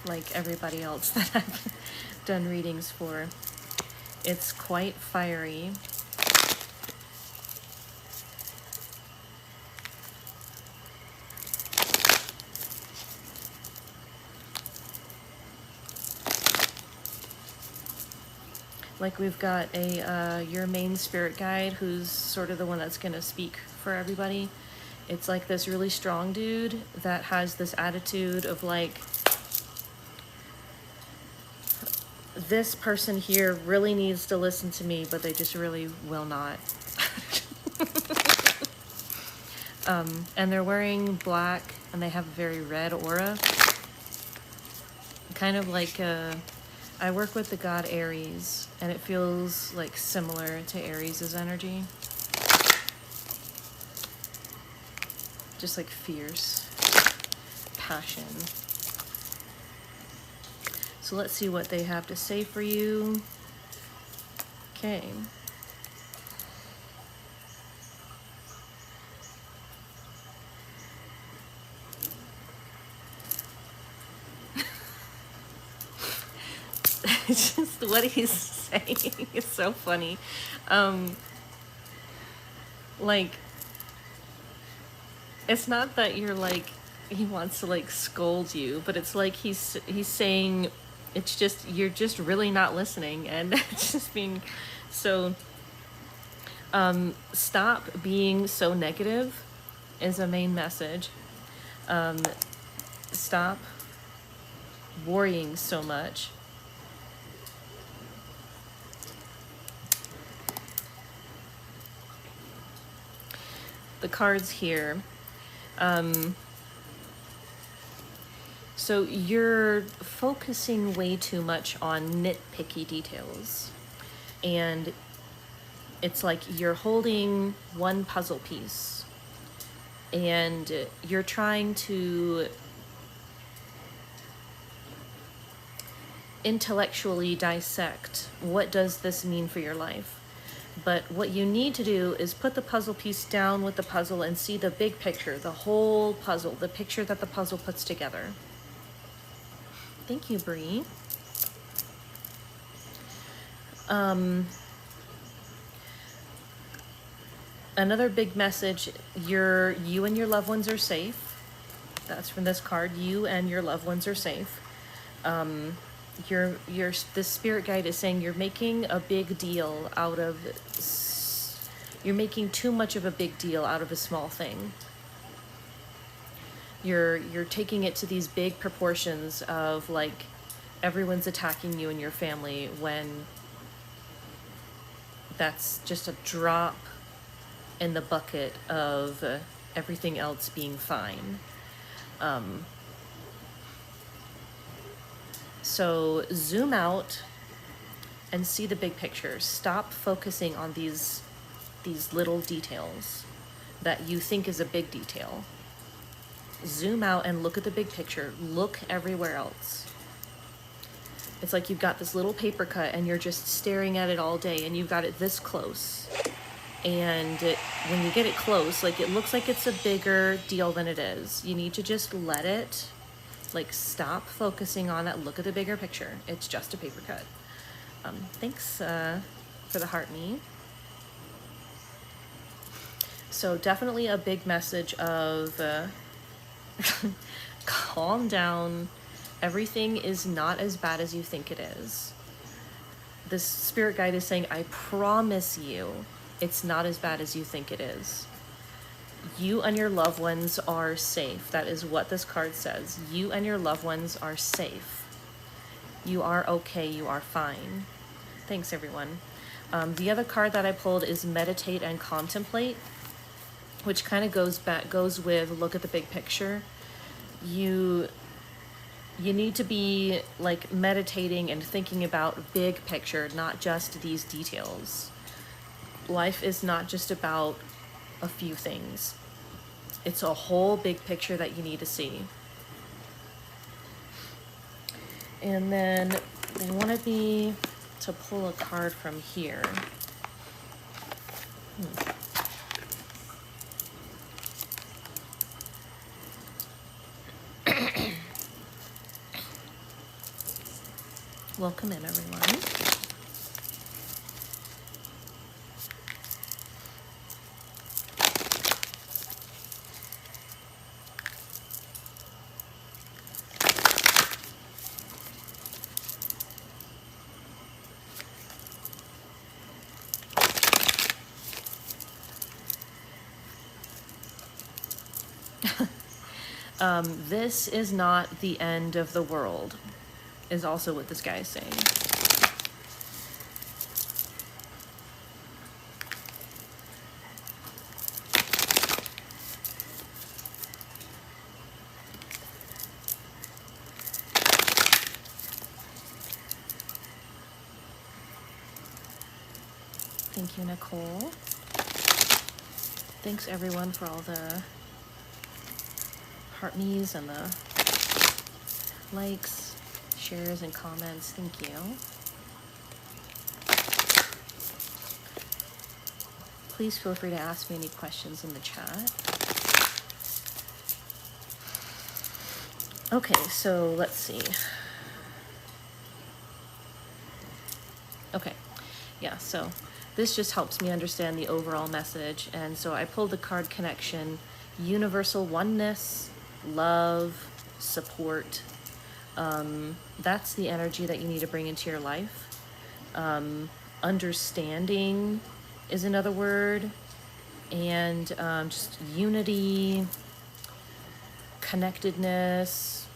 like everybody else that I've done readings for. It's quite fiery. Like we've got your main spirit guide, who's sort of the one that's going to speak for everybody, It's like this really strong dude that has this attitude of like, this person here really needs to listen to me, but they just really will not. And they're wearing black and they have a very red aura. Kind of like, I work with the god Aries, and it feels like similar to Aries' energy. Just like fierce passion. So let's see what they have to say for you. Okay. It's just what he's saying is so funny. Like, it's not that you're like, he wants to like scold you, but it's like he's saying, it's just, you're just really not listening, and it's just being so, stop being so negative is a main message. Stop worrying so much. The cards here. So you're focusing way too much on nitpicky details. And it's like you're holding one puzzle piece and you're trying to intellectually dissect, what does this mean for your life? But what you need to do is put the puzzle piece down with the puzzle and see the big picture, the whole puzzle, the picture that the puzzle puts together. Thank you, Bree. Another big message, you and your loved ones are safe. That's from this card. You and your loved ones are safe. The spirit guide is saying you're making a big deal out of, you're making too much of a big deal out of a small thing. You're taking it to these big proportions of like everyone's attacking you and your family, when that's just a drop in the bucket of everything else being fine. So zoom out and see the big picture. Stop focusing on these little details that you think is a big detail. Zoom out and look at the big picture. Look everywhere else. It's like you've got this little paper cut and you're just staring at it all day, and you've got it this close. And when you get it close, like it looks like it's a bigger deal than it is. You need to just let it, like, stop focusing on that. Look at the bigger picture. It's just a paper cut. Thanks for the heart me. So definitely a big message of calm down. Everything is not as bad as you think it is. This spirit guide is saying, I promise you, it's not as bad as you think it is. You and your loved ones are safe. That is what this card says. You and your loved ones are safe. You are okay. You are fine. Thanks, everyone. The other card that I pulled is meditate and contemplate, which kind of goes with look at the big picture. You need to be like meditating and thinking about big picture, not just these details. Life is not just about a few things. It's a whole big picture that you need to see. And then they wanted me to pull a card from here. Welcome in, everyone. This is not the end of the world, is also what this guy is saying. Thank you, Nicole. Thanks everyone for all the heart me's and the likes, shares, and comments. Thank you. Please feel free to ask me any questions in the chat. Okay, so let's see. Okay, yeah, so this just helps me understand the overall message. And so I pulled the card connection, universal oneness, love, support. That's the energy that you need to bring into your life. Understanding is another word. And just unity, connectedness,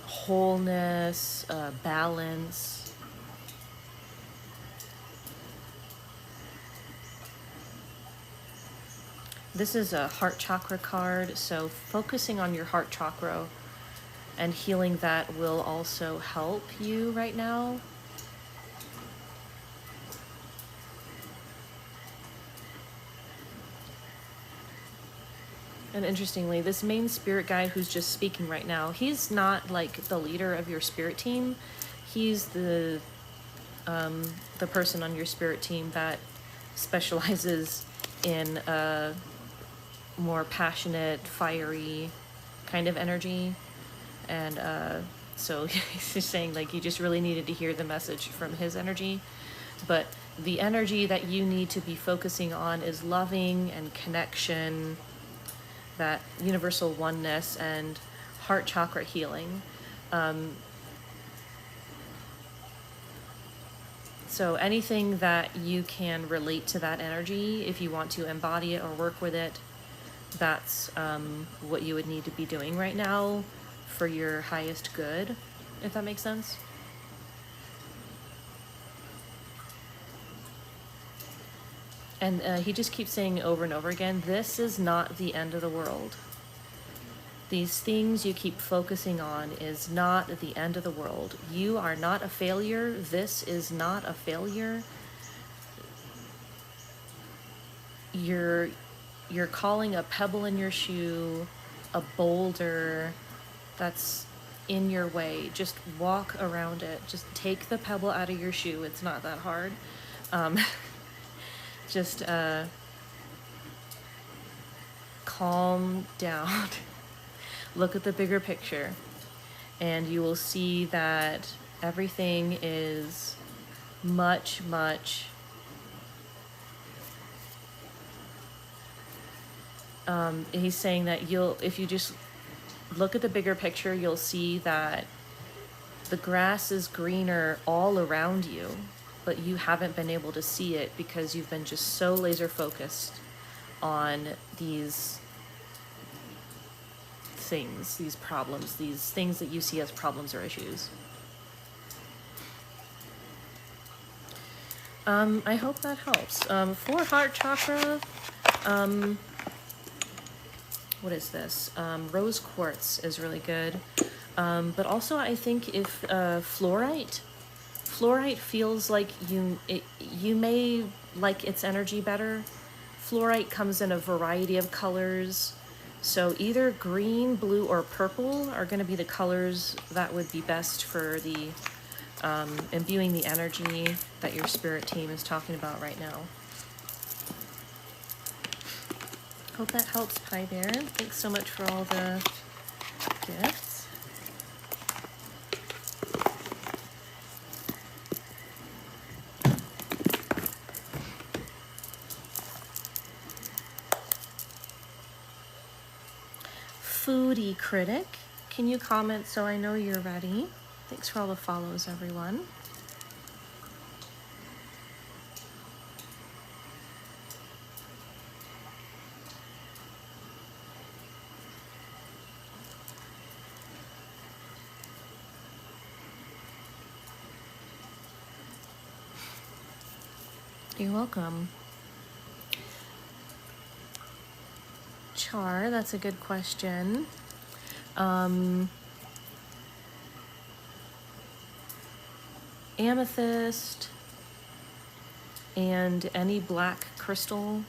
wholeness, balance. This is a heart chakra card, so focusing on your heart chakra and healing that will also help you right now. And interestingly, this main spirit guide who's just speaking right now, he's not like the leader of your spirit team. He's the person on your spirit team that specializes in a more passionate, fiery kind of energy. And so he's just saying like you just really needed to hear the message from his energy. But the energy that you need to be focusing on is loving and connection, that universal oneness, and heart chakra healing. So anything that you can relate to that energy, if you want to embody it or work with it, that's what you would need to be doing right now for your highest good, if that makes sense. And he just keeps saying over and over again, this is not the end of the world. These things you keep focusing on is not the end of the world. You are not a failure. This is not a failure. You're calling a pebble in your shoe a boulder that's in your way. Just walk around it. Just take the pebble out of your shoe. It's not that hard. Just calm down. Look at the bigger picture, and you will see that everything is much, much he's saying that if you just look at the bigger picture, you'll see that the grass is greener all around you, but you haven't been able to see it because you've been just so laser focused on these things, these problems, these things that you see as problems or issues. I hope that helps. For heart chakra, what is this? Rose quartz is really good. But also I think if fluorite feels like you may like its energy better. Fluorite comes in a variety of colors. So either green, blue, or purple are going to be the colors that would be best for the imbuing the energy that your spirit team is talking about right now. Hope that helps, Pi Bear. Thanks so much for all the gifts. Foodie Critic, can you comment so I know you're ready? Thanks for all the follows, everyone. You're welcome. Char, that's a good question. Amethyst and any black crystal.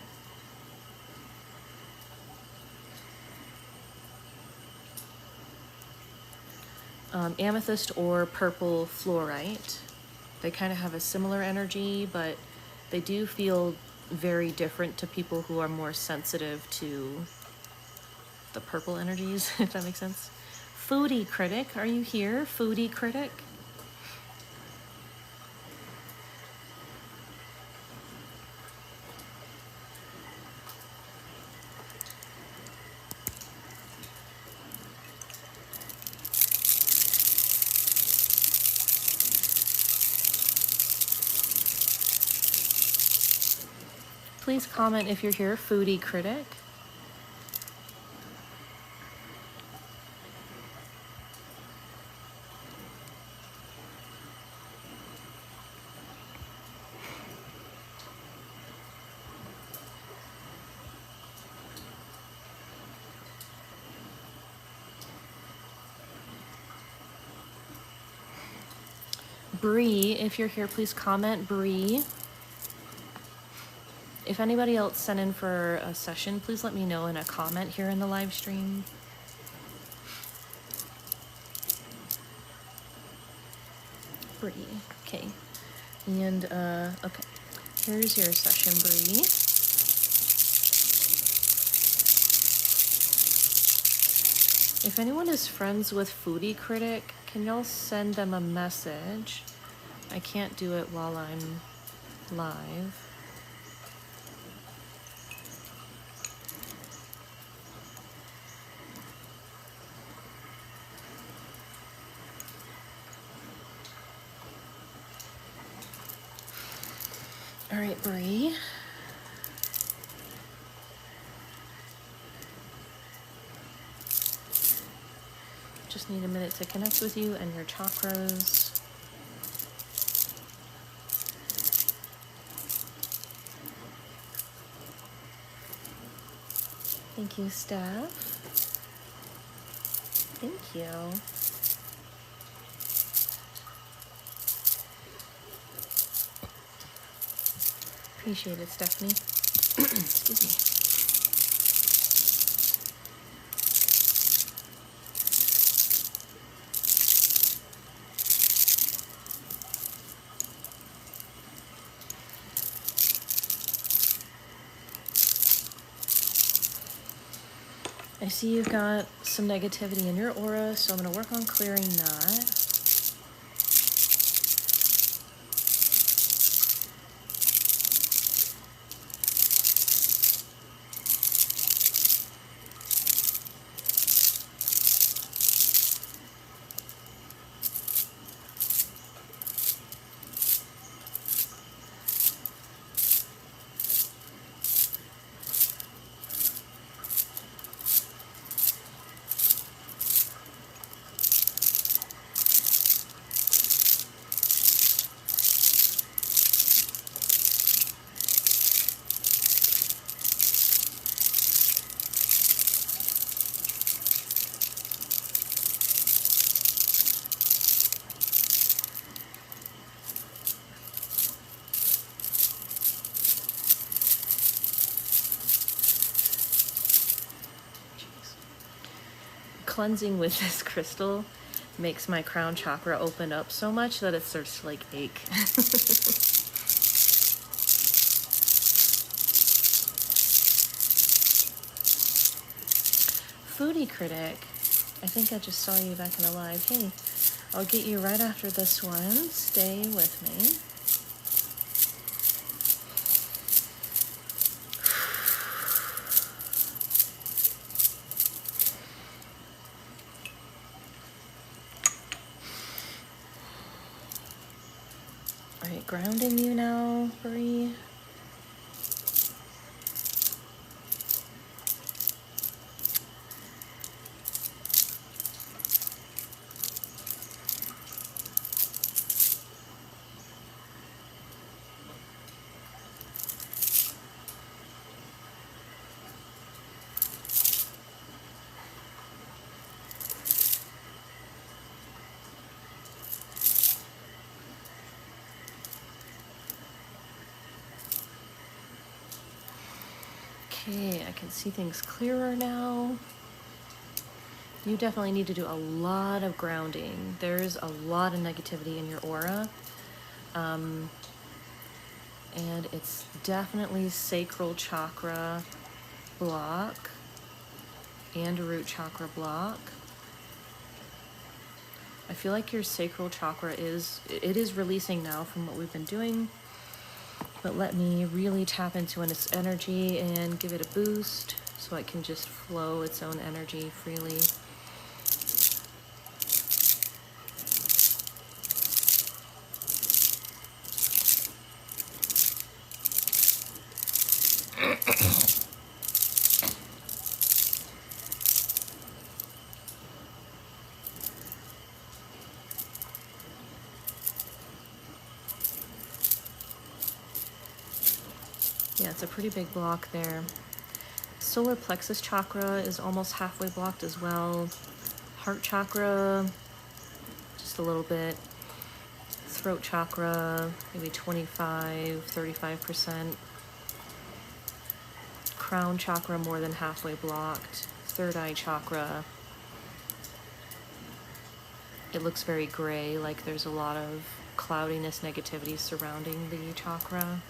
Amethyst or purple fluorite. They kind of have a similar energy, but they do feel very different to people who are more sensitive to the purple energies, if that makes sense. Foodie Critic, are you here? Foodie Critic? Please comment if you're here, Foodie Critic. Bree, if you're here, please comment, Bree. If anybody else sent in for a session, please let me know in a comment here in the live stream. Bree, okay. And, okay. Here's your session, Bree. If anyone is friends with Foodie Critic, can y'all send them a message? I can't do it while I'm live. All right, Bree. Just need a minute to connect with you and your chakras. Thank you, Steph. Thank you. Appreciate it, Stephanie. Excuse me. I see you've got some negativity in your aura, so I'm going to work on clearing that. Cleansing with this crystal makes my crown chakra open up so much that it starts to like ache. Foodie Critic, I think I just saw you back in the live. Hey, I'll get you right after this one. Stay with me. Alright, grounding you now, Bree. Okay, I can see things clearer now. You definitely need to do a lot of grounding. There's a lot of negativity in your aura. And it's definitely sacral chakra block and root chakra block. I feel like your sacral chakra is releasing now from what we've been doing, but let me really tap into its energy and give it a boost so it can just flow its own energy freely. Yeah, it's a pretty big block there. Solar plexus chakra is almost halfway blocked as well. Heart chakra, just a little bit. Throat chakra, maybe 25, 35%. Crown chakra, more than halfway blocked. Third eye chakra, it looks very gray, like there's a lot of cloudiness, negativity surrounding the chakra.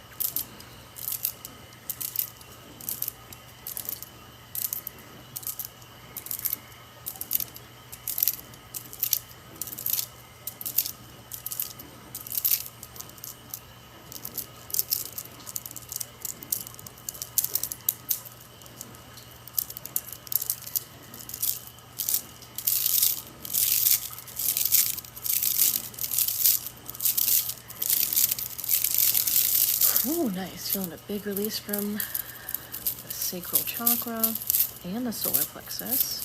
Oh, nice. Feeling a big release from the sacral chakra and the solar plexus.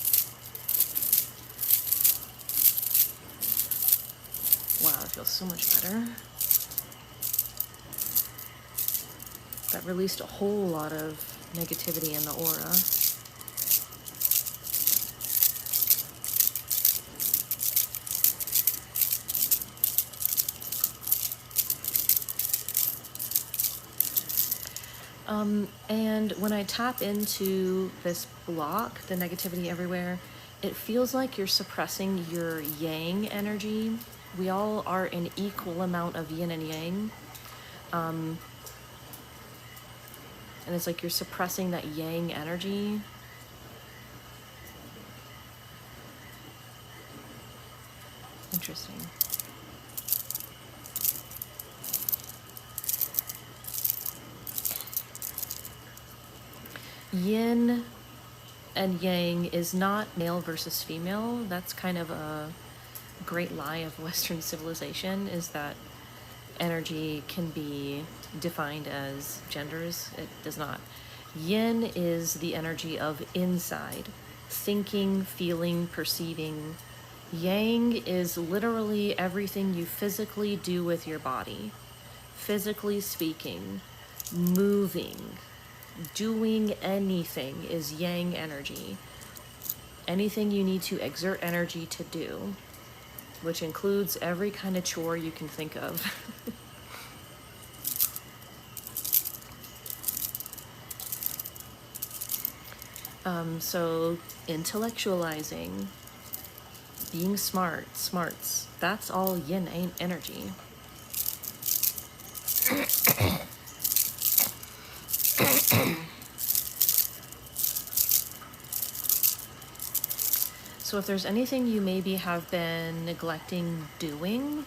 Wow, it feels so much better. That released a whole lot of negativity in the aura. And when I tap into this block, the negativity everywhere, it feels like you're suppressing your yang energy. We all are an equal amount of yin and yang. And it's like you're suppressing that yang energy. Interesting. Yin and yang is not male versus female. That's kind of a great lie of Western civilization, is that energy can be defined as genders. It does not. Yin is the energy of inside, thinking, feeling, perceiving. Yang is literally everything you physically do with your body. Physically speaking, moving, doing anything is yang energy. Anything you need to exert energy to do, which includes every kind of chore you can think of. So intellectualizing, being smarts, that's all yin energy. So if there's anything you maybe have been neglecting doing,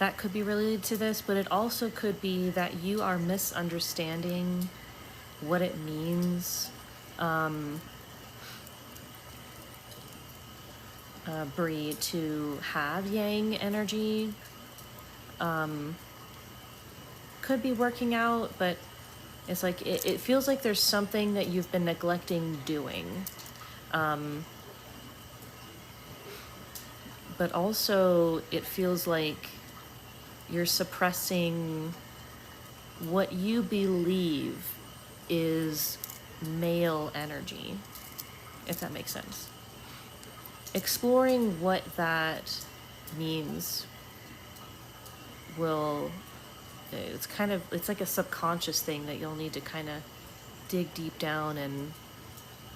that could be related to this, but it also could be that you are misunderstanding what it means, Bree, to have yang energy. Could be working out, but it's like it feels like there's something that you've been neglecting doing. But also it feels like you're suppressing what you believe is male energy, if that makes sense. Exploring what that means will it's like a subconscious thing that you'll need to kind of dig deep down and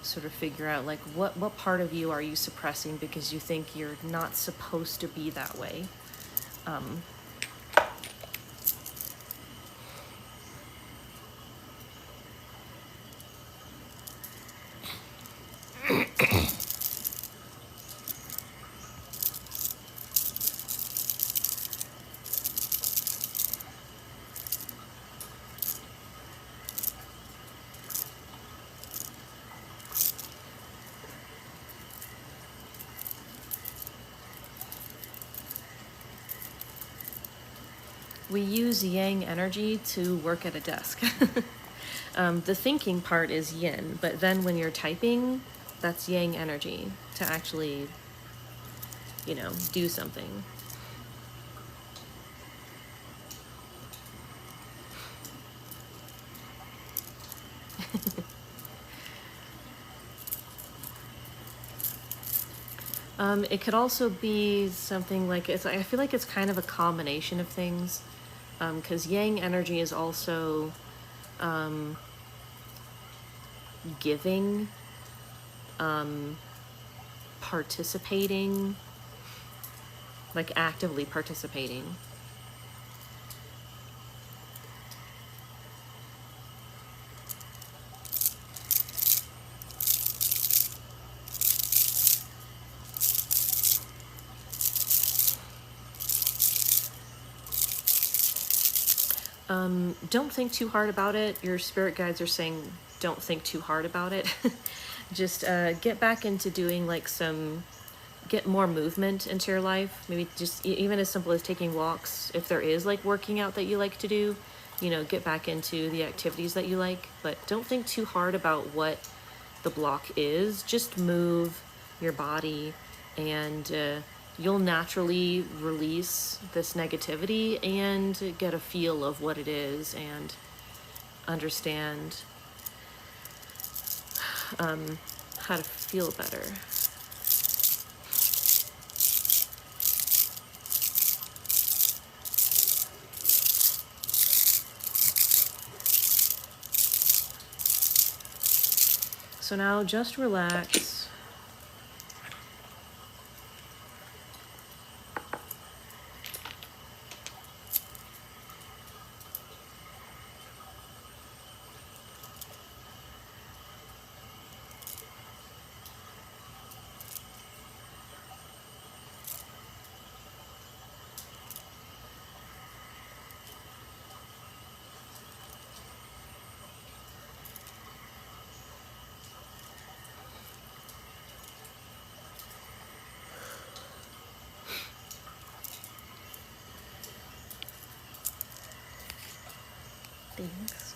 sort of figure out, like, what part of you are you suppressing because you think you're not supposed to be that way. We use yang energy to work at a desk. The thinking part is yin, but then when you're typing, that's yang energy to actually, do something. It could also be something like, I feel like it's kind of a combination of things, because yang energy is also giving, participating, like actively participating. Don't think too hard about it. Your spirit guides are saying don't think too hard about it. Just get back into doing like get more movement into your life. Maybe just even as simple as taking walks. If there is like working out that you like to do, get back into the activities that you like. But don't think too hard about what the block is. Just move your body and you'll naturally release this negativity and get a feel of what it is and understand how to feel better. So now just relax. Thanks.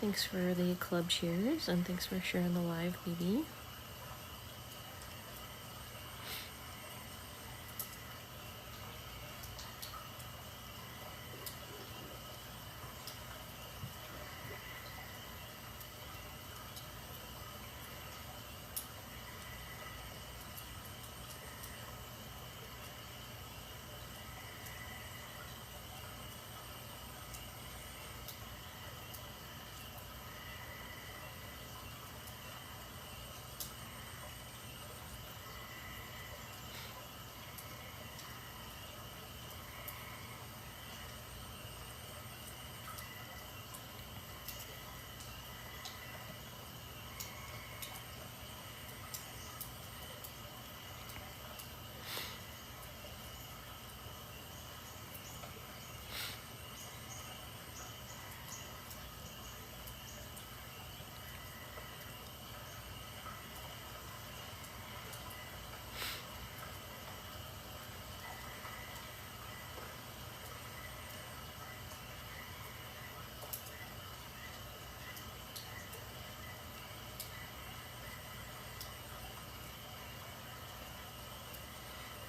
Thanks for the club cheers, and thanks for sharing the live, BB.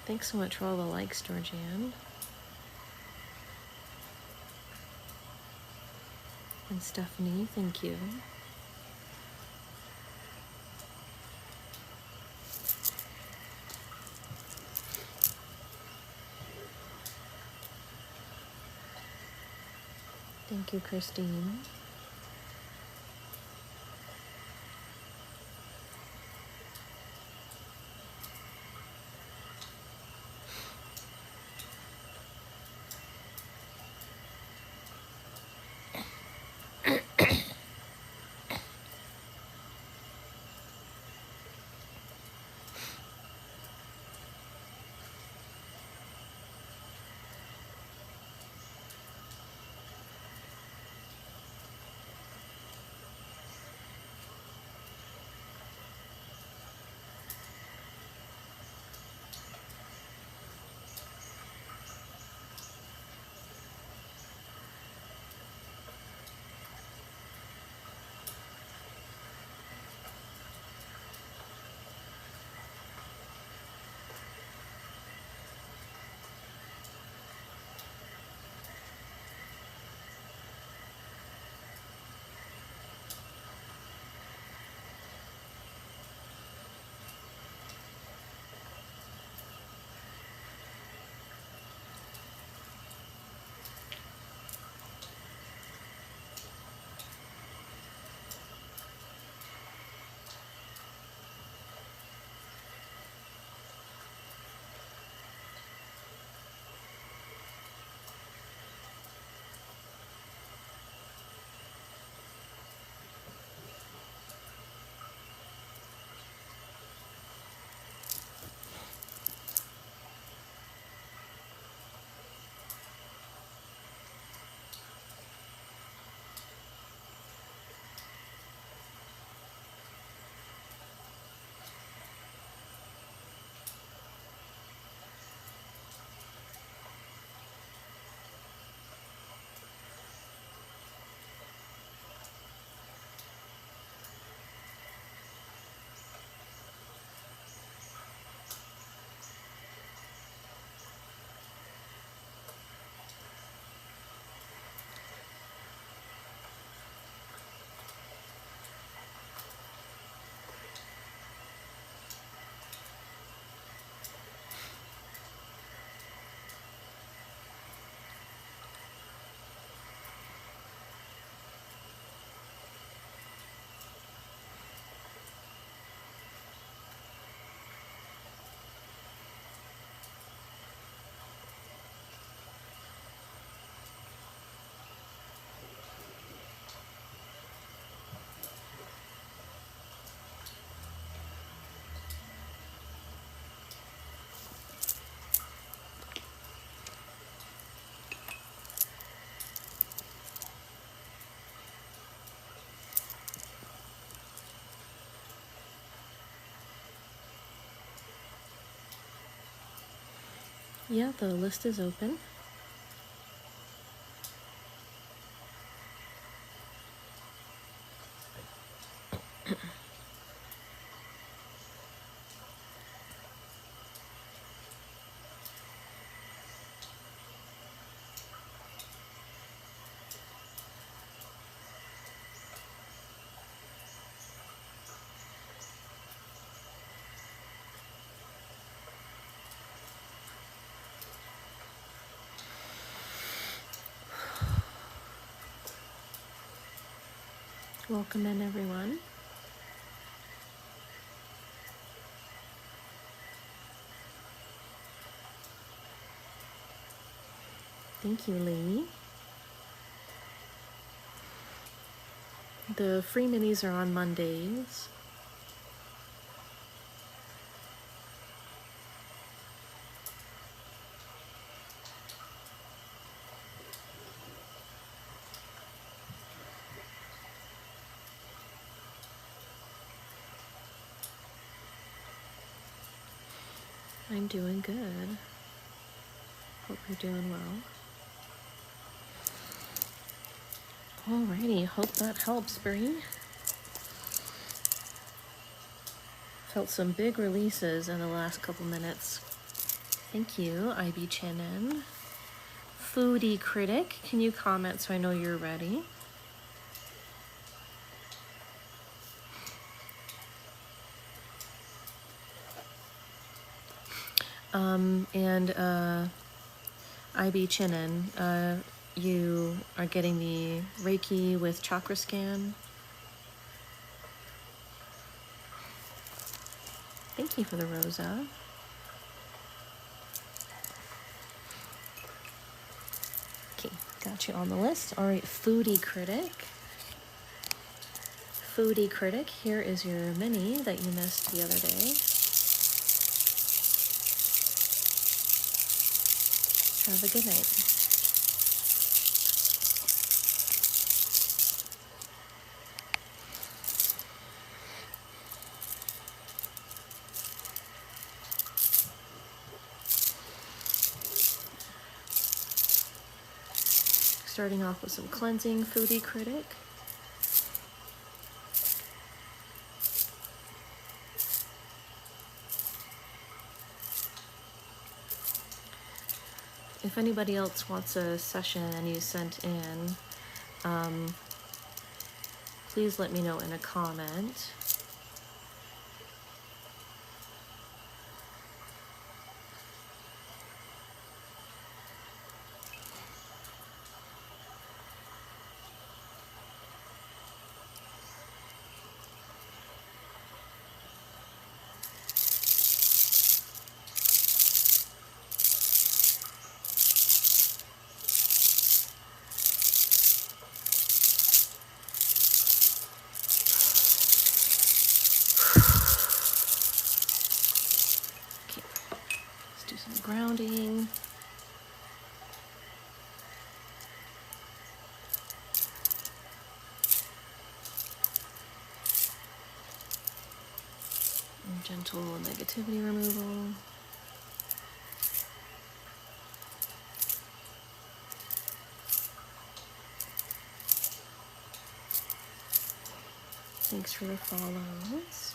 Thanks so much for all the likes, Georgianne. And Stephanie, thank you. Thank you, Christine. Yeah, the list is open. Welcome in, everyone. Thank you, Lee. The free minis are on Mondays. I'm doing good. Hope you're doing well. Alrighty, hope that helps, Bree. Felt some big releases in the last couple minutes. Thank you, IB Chinen. Foodie Critic, can you comment so I know you're ready? IB Chinen, you are getting the Reiki with chakra scan. Thank you for the Rosa. Okay, got you on the list. All right, Foodie Critic. Foodie Critic, here is your mini that you missed the other day. Have a good night. Starting off with some cleansing, Foodie Critic. If anybody else wants a session you sent in, please let me know in a comment. Okay, let's do some grounding. And gentle negativity removal. Thanks for the follows.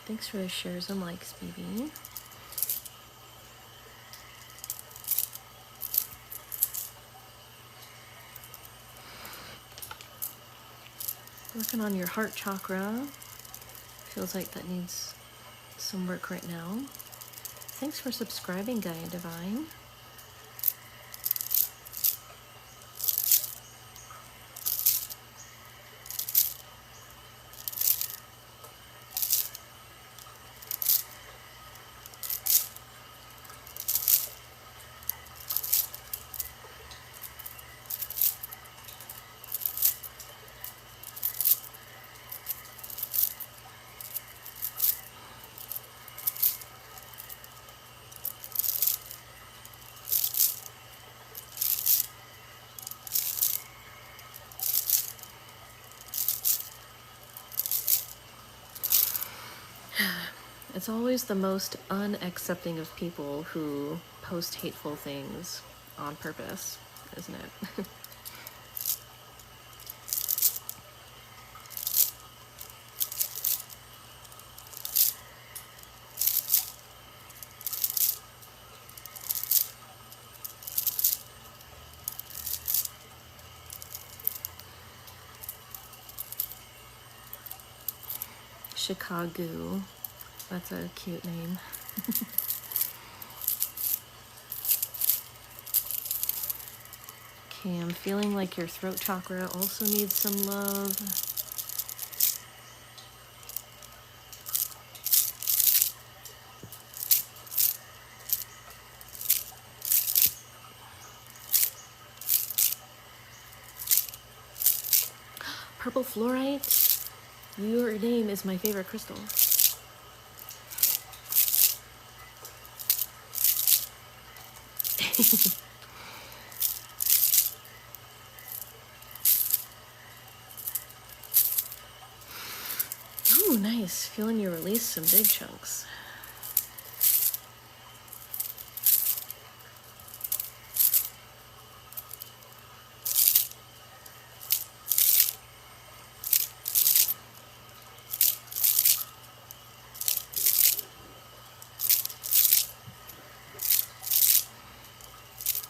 Thanks for the shares and likes, BB. Working on your heart chakra. Feels like that needs some work right now. Thanks for subscribing, Gaia Divine. It's always the most unaccepting of people who post hateful things on purpose, isn't it? Chicago. That's a cute name. Okay, I'm feeling like your throat chakra also needs some love. Purple fluorite. Your name is my favorite crystal. Nice. Feeling you release some big chunks.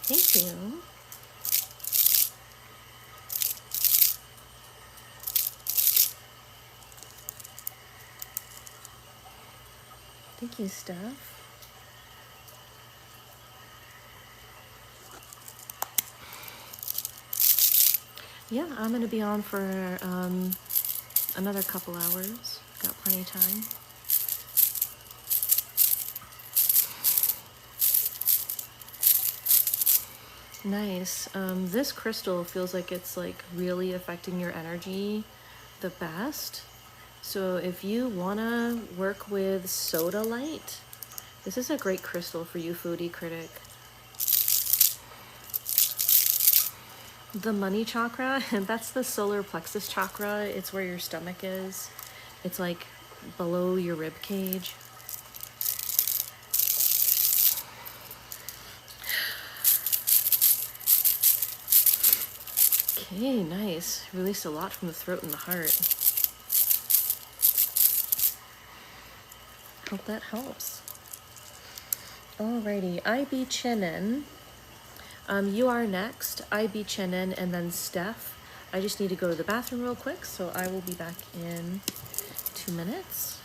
Thank you. Thank you, Steph. Yeah, I'm going to be on for another couple hours. Got plenty of time. Nice. This crystal feels like it's like really affecting your energy the best. So if you want to work with soda light, this is a great crystal for you, foodie critic. The money chakra, that's the solar plexus chakra. It's where your stomach is. It's like below your rib cage. Okay, nice. Released a lot from the throat and the heart. Hope that helps. Alrighty, IB Chinen. You are next. IB Chinen and then Steph. I just need to go to the bathroom real quick, so I will be back in 2 minutes.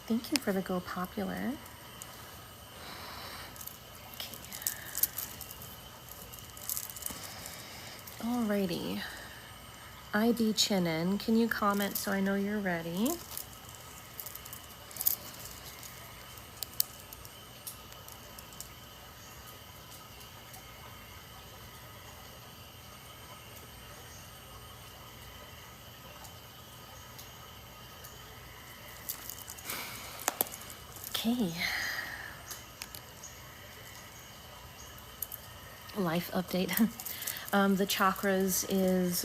Thank you for the Go Popular. Okay. Alrighty. IB Chinen, can you comment so I know you're ready? Okay. Life update. The chakras is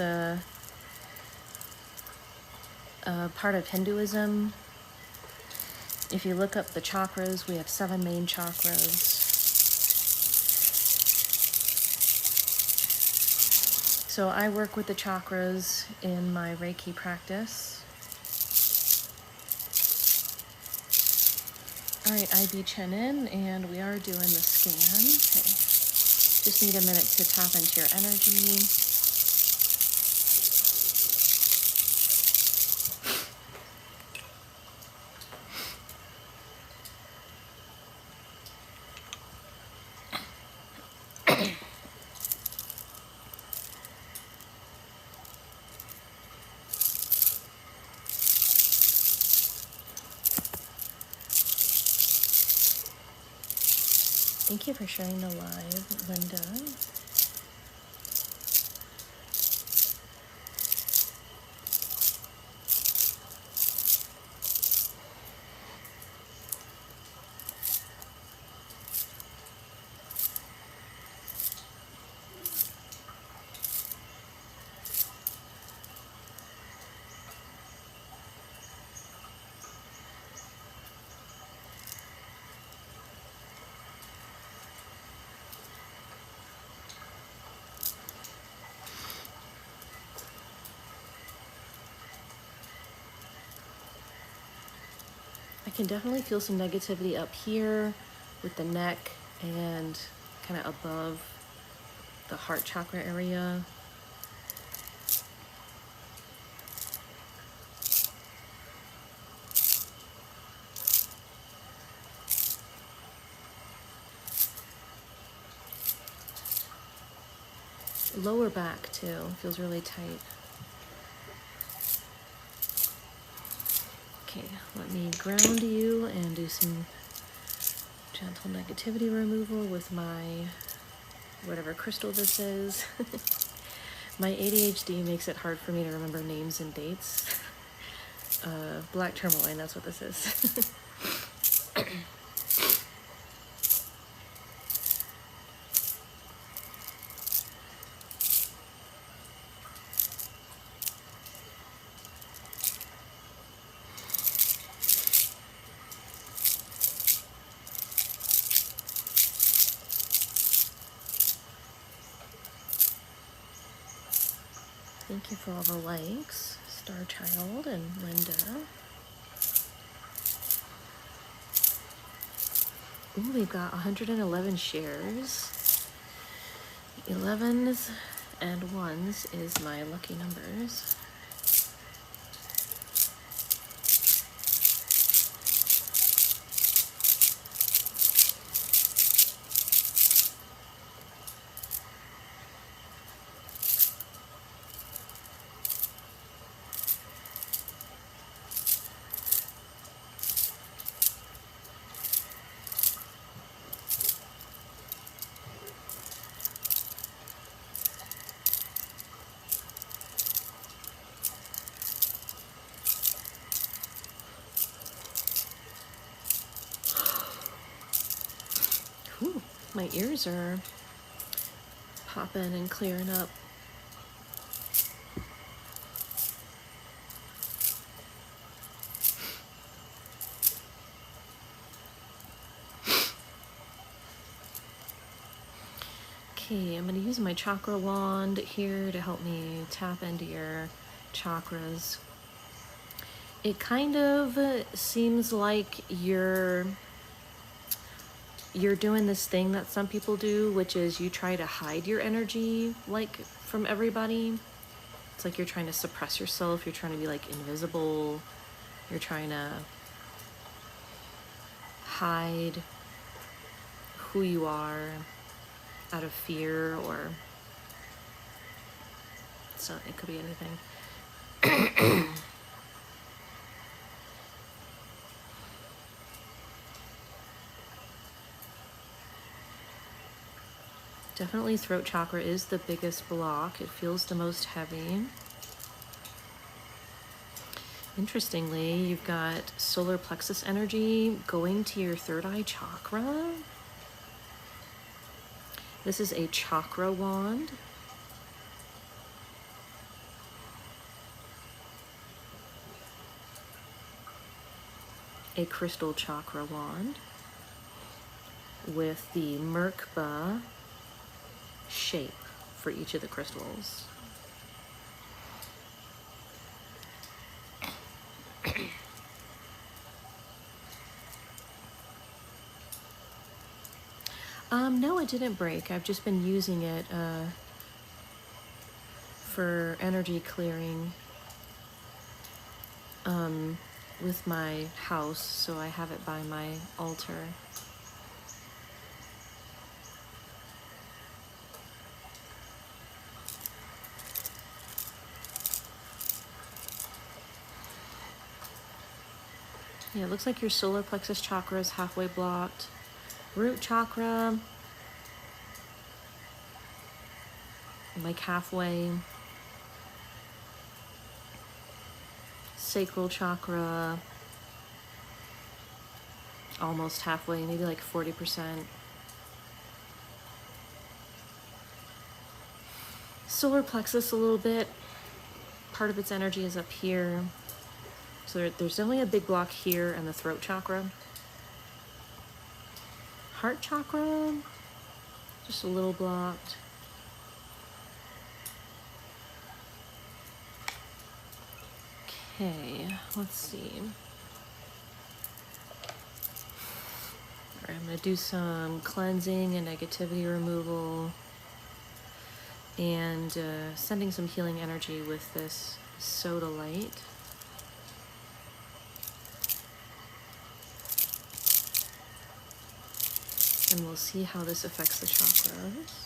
part of Hinduism. If you look up the chakras, we have 7 main chakras. So I work with the chakras in my Reiki practice. All right, IB Chenin, and we are doing the scan. Okay. Just need a minute to tap into your energy. Thank you for sharing the live, Linda. can definitely feel some negativity up here with the neck and kind of above the heart chakra area. Lower back too, feels really tight. Okay, let me ground you and do some gentle negativity removal with my, whatever crystal this is. My ADHD makes it hard for me to remember names and dates. Black tourmaline, that's what this is. Thank you for all the likes, Star Child and Linda. Ooh, we've got 111 shares. 11s and 1s is my lucky numbers. Ooh, my ears are popping and clearing up. Okay, I'm going to use my chakra wand here to help me tap into your chakras. It kind of seems like you're doing this thing that some people do, which is you try to hide your energy, like, from everybody. It's like you're trying to suppress yourself, you're trying to be, like, invisible, you're trying to hide who you are out of fear, or so it could be anything. Definitely throat chakra is the biggest block. It feels the most heavy. Interestingly, you've got solar plexus energy going to your third eye chakra. This is a chakra wand. A crystal chakra wand with the Merkaba shape for each of the crystals. No, it didn't break. I've just been using it for energy clearing with my house, so I have it by my altar. Yeah, it looks like your solar plexus chakra is halfway blocked. Root chakra, like halfway. Sacral chakra, almost halfway, maybe like 40%. Solar plexus a little bit. Part of its energy is up here. So there's only a big block here and the throat chakra. Heart chakra, just a little blocked. Okay, let's see. I'm going to do some cleansing and negativity removal and sending some healing energy with this soda light. And we'll see how this affects the chakras.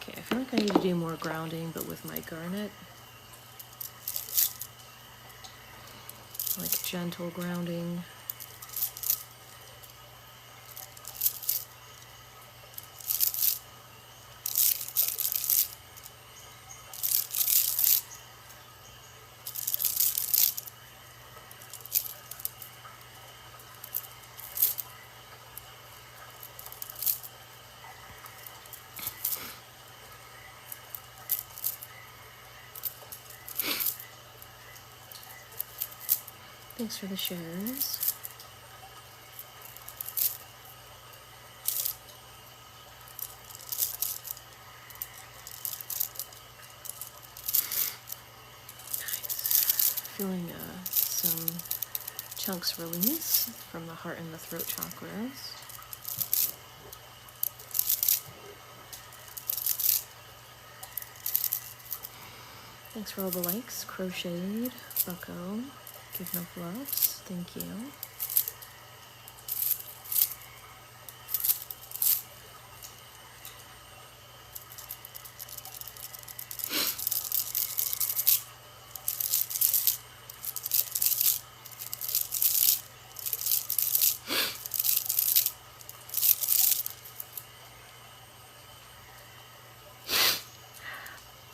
Okay, I feel like I need to do more grounding, but with my garnet. Like gentle grounding. Thanks for the shares. Feeling some chunks release from the heart and the throat chakras. Thanks for all the likes. Crocheted, Bucko, Give No Loves, thank you.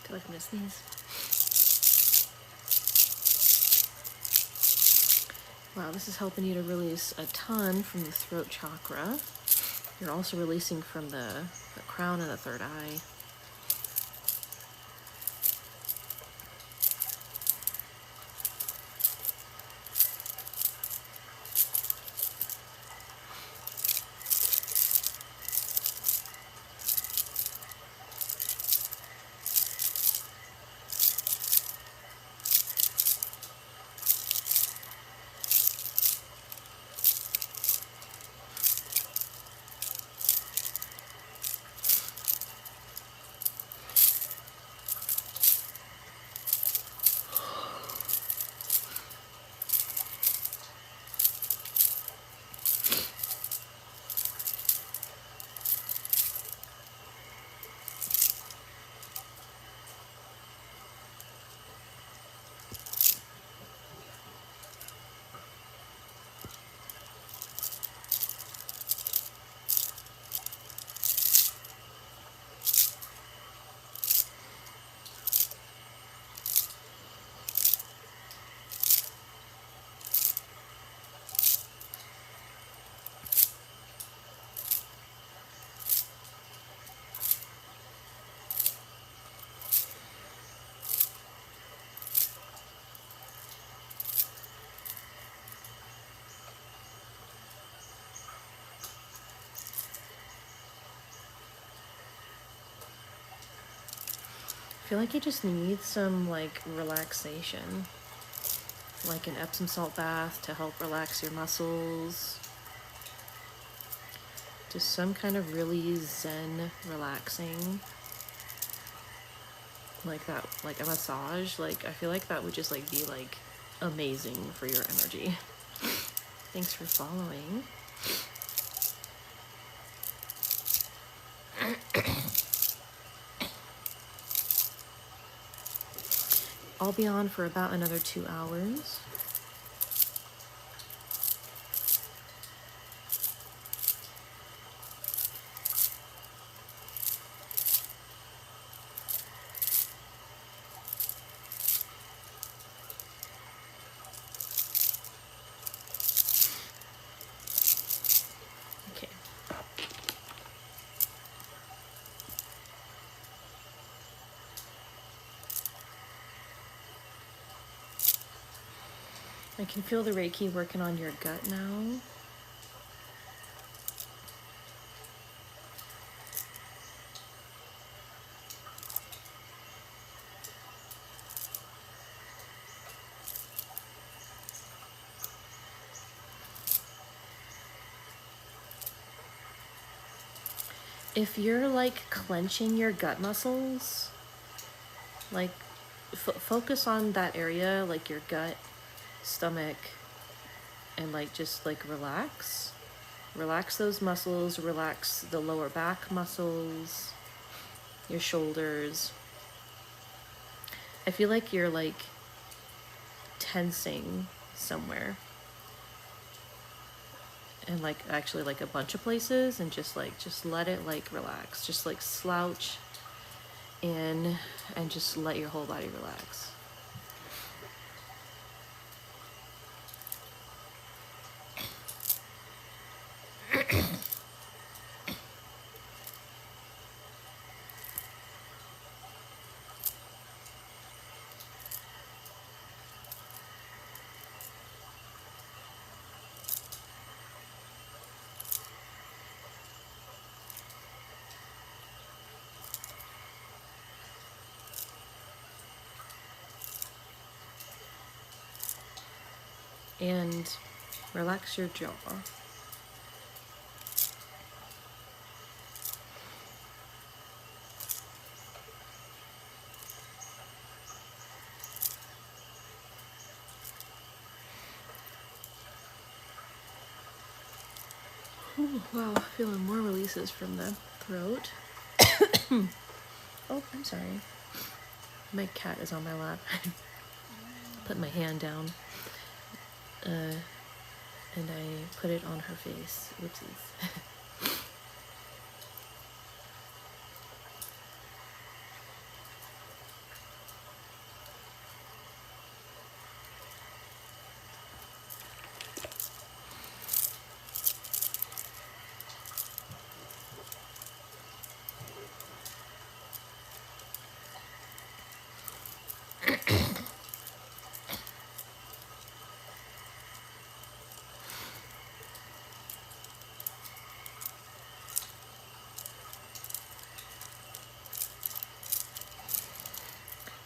Do I like to miss these? Wow, this is helping you to release a ton from the throat chakra. You're also releasing from the crown and the third eye. I feel like you just need some like relaxation, like an Epsom salt bath to help relax your muscles. Just some kind of really zen, relaxing, like that, like a massage. Like, I feel like that would just like be like amazing for your energy. Thanks for following. I'll be on for about another 2 hours. Okay. I can feel the Reiki working on your gut now. If you're like clenching your gut muscles, like focus on that area, like your gut, stomach, and like just like relax. Relax those muscles, relax the lower back muscles, your shoulders. I feel like you're like tensing somewhere. And like actually like a bunch of places, and just let it like relax. Just like slouch in and just let your whole body relax. And relax your jaw. Ooh, wow, feeling more releases from the throat. Oh, I'm sorry. My cat is on my lap. Put my hand down. And I put it on her face. Whoopsies.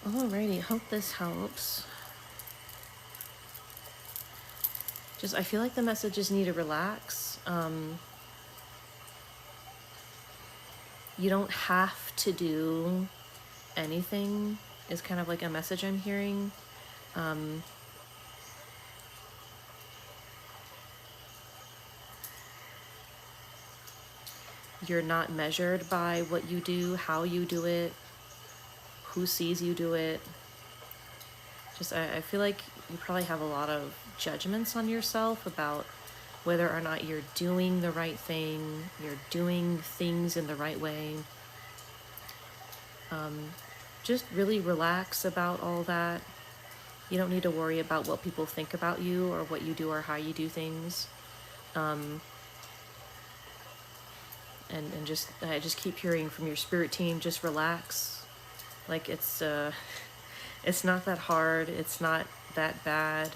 Alrighty, hope this helps. Just, I feel like the messages need to relax. You don't have to do anything, is kind of like a message I'm hearing. You're not measured by what you do, how you do it, who sees you do it. Just, I feel like you probably have a lot of judgments on yourself about whether or not you're doing the right thing, you're doing things in the right way. Just really relax about all that. You don't need to worry about what people think about you or what you do or how you do things. And just, I just keep hearing from your spirit team, just relax. Like it's not that hard. It's not that bad.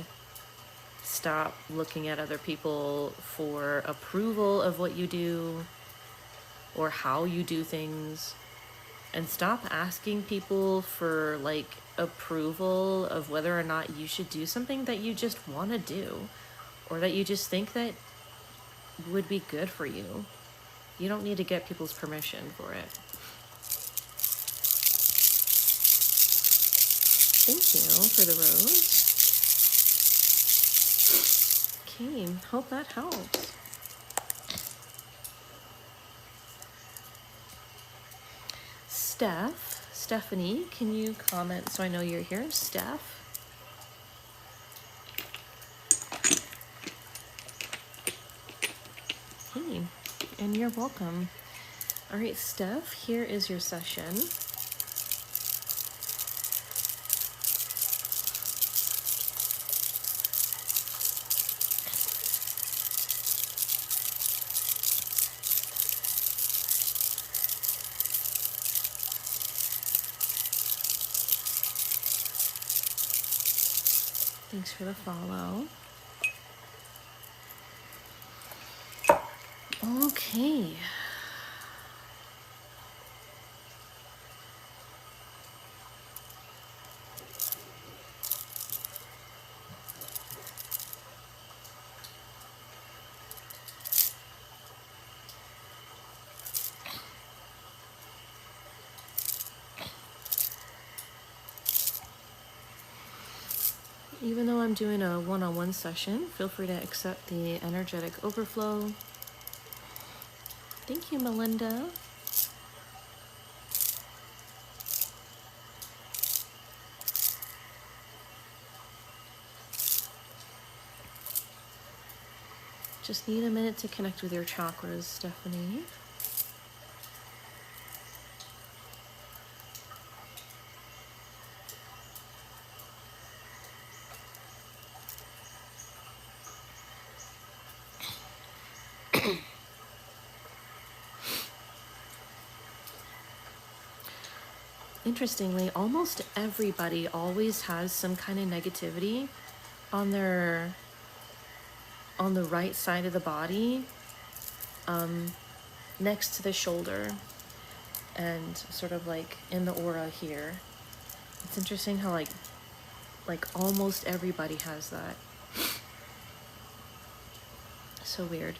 Stop looking at other people for approval of what you do or how you do things. And stop asking people for like approval of whether or not you should do something that you just want to do or that you just think that would be good for you. You don't need to get people's permission for it. Thank you for the rose. Okay, hope that helps. Stephanie, can you comment so I know you're here? Steph? Hey, and you're welcome. All right, Steph, here is your session. Thanks for the follow. Okay. Even though I'm doing a one-on-one session, feel free to accept the energetic overflow. Thank you, Melinda. Just need a minute to connect with your chakras, Stephanie. Interestingly, almost everybody always has some kind of negativity on the right side of the body, next to the shoulder, and sort of like in the aura here. It's interesting how like almost everybody has that. So weird.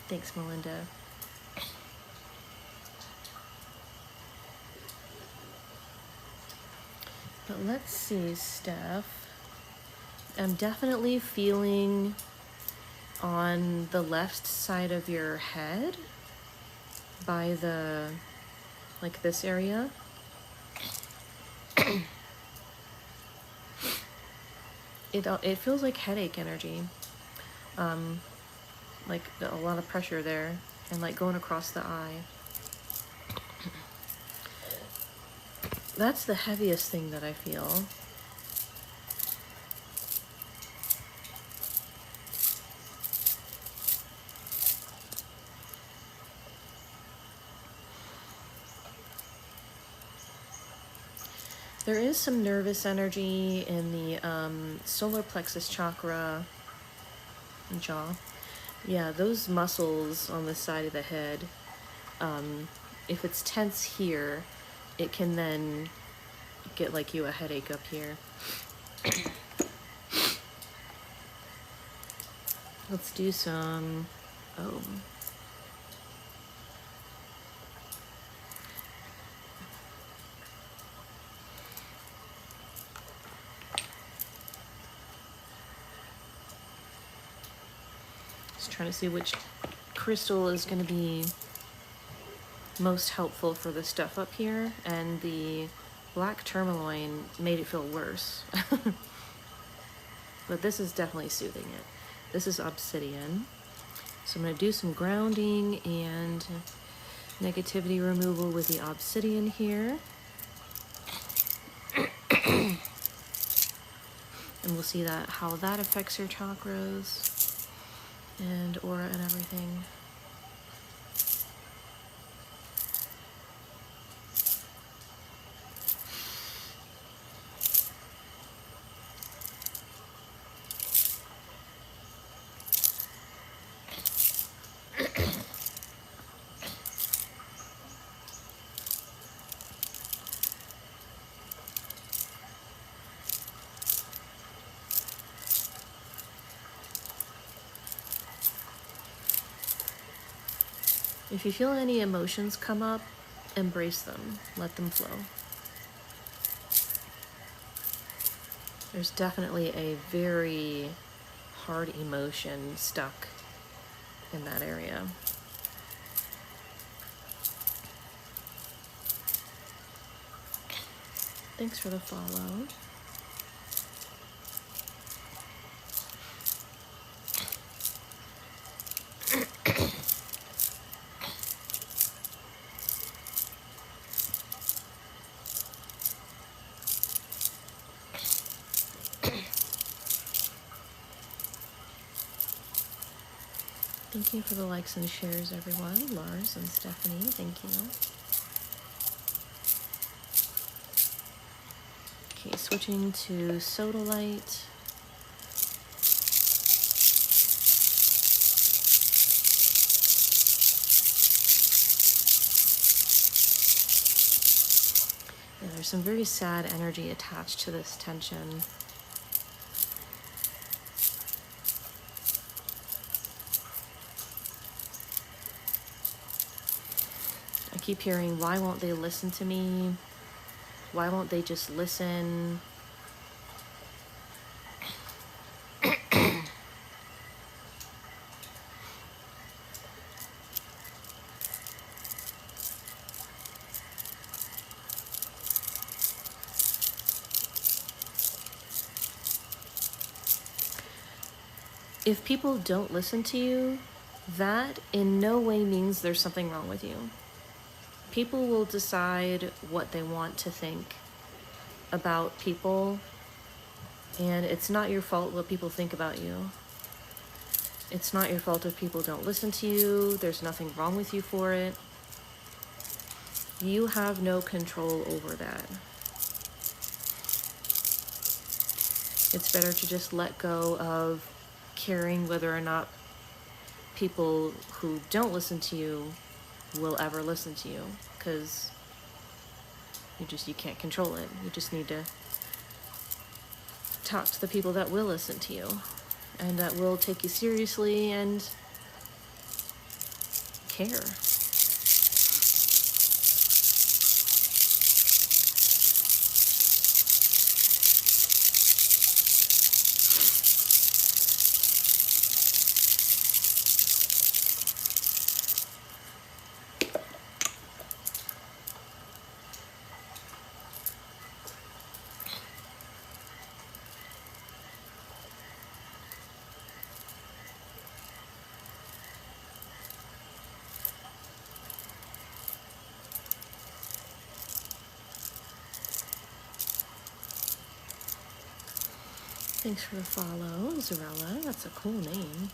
Thanks, Melinda. But let's see, Steph. I'm definitely feeling on the left side of your head by the, like this area. It feels like headache energy. Like a lot of pressure there and like going across the eye. That's the heaviest thing that I feel. There is some nervous energy in the solar plexus chakra and jaw. Yeah, those muscles on the side of the head, if it's tense here, it can then get like you a headache up here. Let's do some, just trying to see which crystal is going to be most helpful for the stuff up here, and the black tourmaline made it feel worse. But this is definitely soothing it. This is obsidian. So I'm going to do some grounding and negativity removal with the obsidian here. And we'll see how that affects your chakras and aura and everything. If you feel any emotions come up, embrace them. Let them flow. There's definitely a very hard emotion stuck in that area. Thanks for the follow. Thank you for the likes and shares, everyone. Lars and Stephanie, thank you. Okay, switching to Soda Light. Yeah, there's some very sad energy attached to this tension. I keep hearing, why won't they listen to me? Why won't they just listen? If people don't listen to you, that in no way means there's something wrong with you. People will decide what they want to think about people, and it's not your fault what people think about you. It's not your fault if people don't listen to you. There's nothing wrong with you for it. You have no control over that. It's better to just let go of caring whether or not people who don't listen to you will ever listen to you, because you can't control it. You just need to talk to the people that will listen to you and that will take you seriously and care. Thanks for the follow, Zarella. That's a cool name.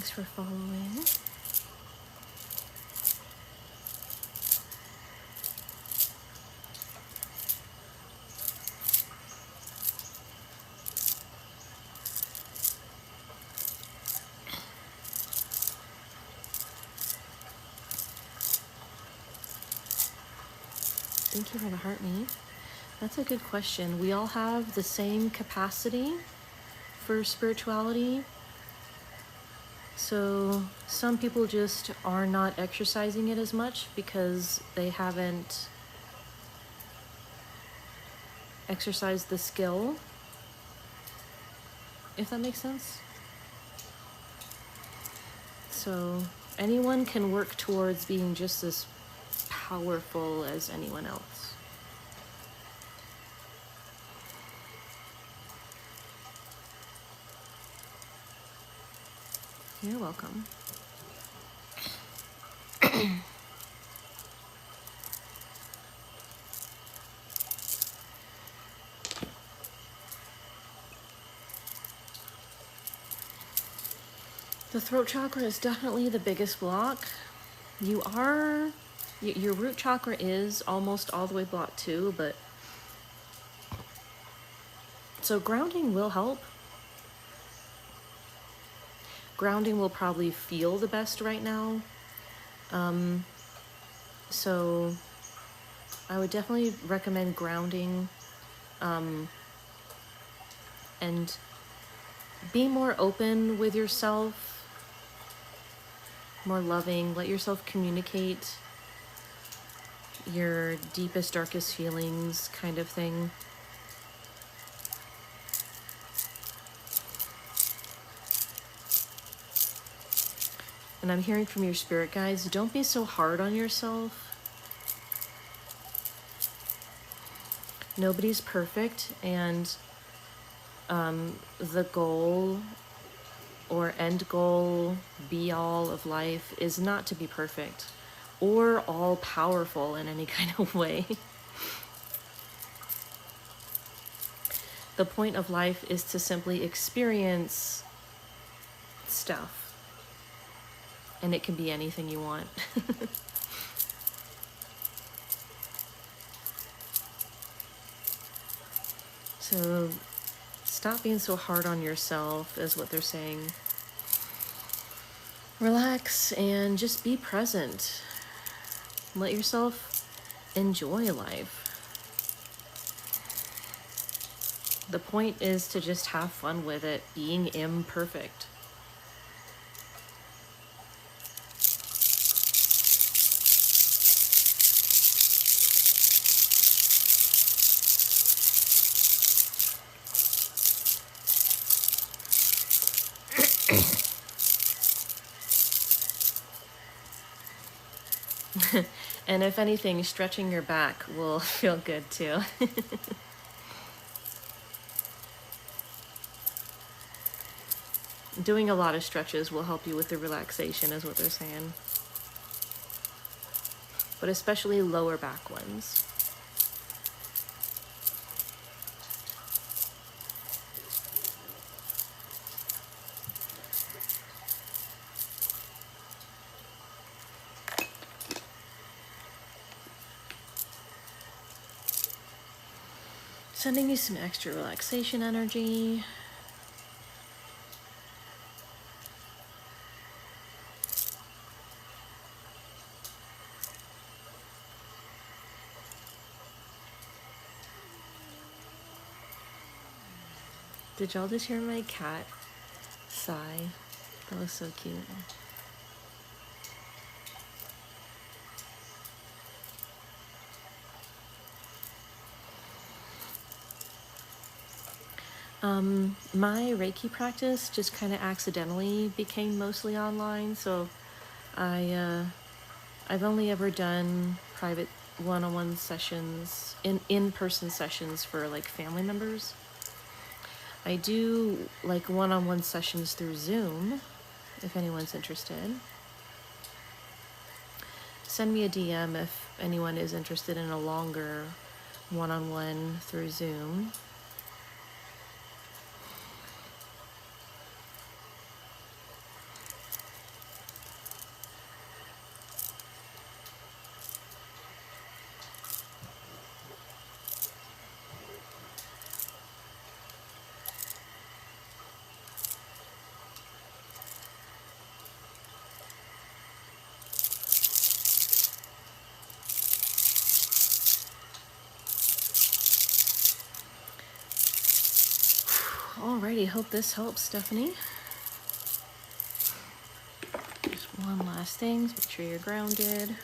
Thanks for following. Thank you for the heart me. That's a good question. We all have the same capacity for spirituality. So some people just are not exercising it as much because they haven't exercised the skill, if that makes sense. So anyone can work towards being just as powerful as anyone else. You're welcome. The throat chakra is definitely the biggest block. Your root chakra is almost all the way blocked too, but so grounding will help. Grounding will probably feel the best right now. So I would definitely recommend grounding, and be more open with yourself, more loving. Let yourself communicate your deepest, darkest feelings, kind of thing. And I'm hearing from your spirit guides, don't be so hard on yourself. Nobody's perfect, and the goal or end goal, be all of life is not to be perfect or all powerful in any kind of way. The point of life is to simply experience stuff, and it can be anything you want. So stop being so hard on yourself, is what they're saying. Relax and just be present. Let yourself enjoy life. The point is to just have fun with it, being imperfect. And if anything, stretching your back will feel good too. Doing a lot of stretches will help you with the relaxation, is what they're saying. But especially lower back ones. Sending you some extra relaxation energy. Did y'all just hear my cat sigh? That was so cute. My Reiki practice just kind of accidentally became mostly online, so I've only ever done private one-on-one sessions, in-person sessions for like family members. I do like one-on-one sessions through Zoom, if anyone's interested. Send me a DM if anyone is interested in a longer one-on-one through Zoom. Alrighty, hope this helps, Stephanie. Just one last thing, make sure you're grounded.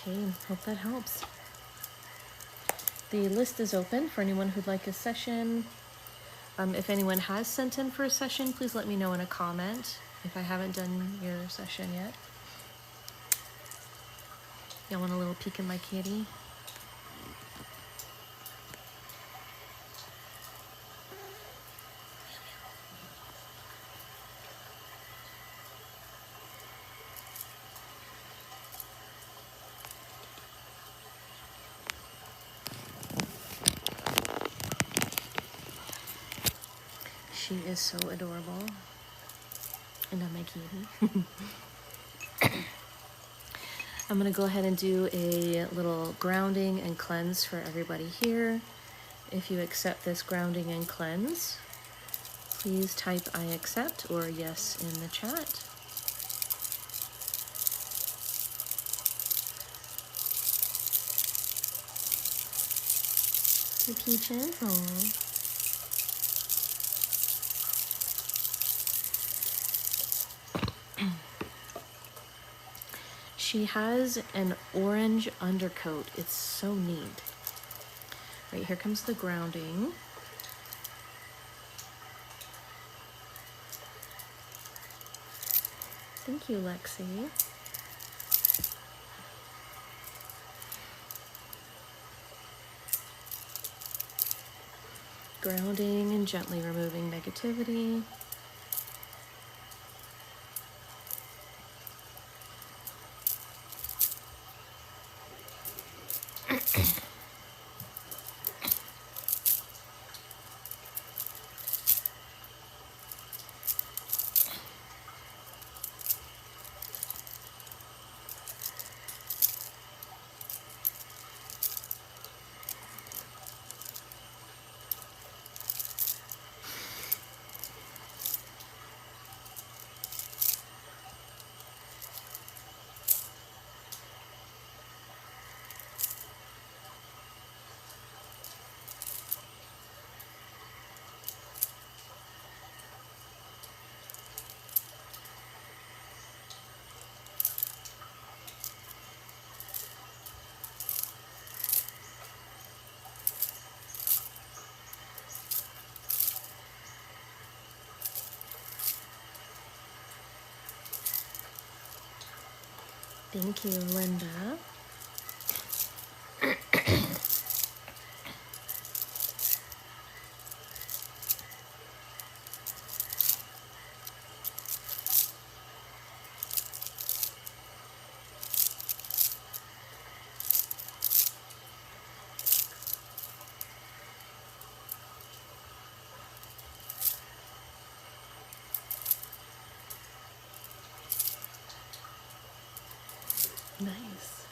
Okay, hope that helps. The list is open for anyone who'd like a session. If anyone has sent in for a session, please let me know in a comment if I haven't done your session yet. Y'all want a little peek in my kitty? She is so adorable. And I'm my kitty. I'm going to go ahead and do a little grounding and cleanse for everybody here. If you accept this grounding and cleanse, please type I accept or yes in the chat. The peaches, aww. She has an orange undercoat. It's so neat. Right, here comes the grounding. Thank you, Lexi. Grounding and gently removing negativity. Thank you, Linda. Nice.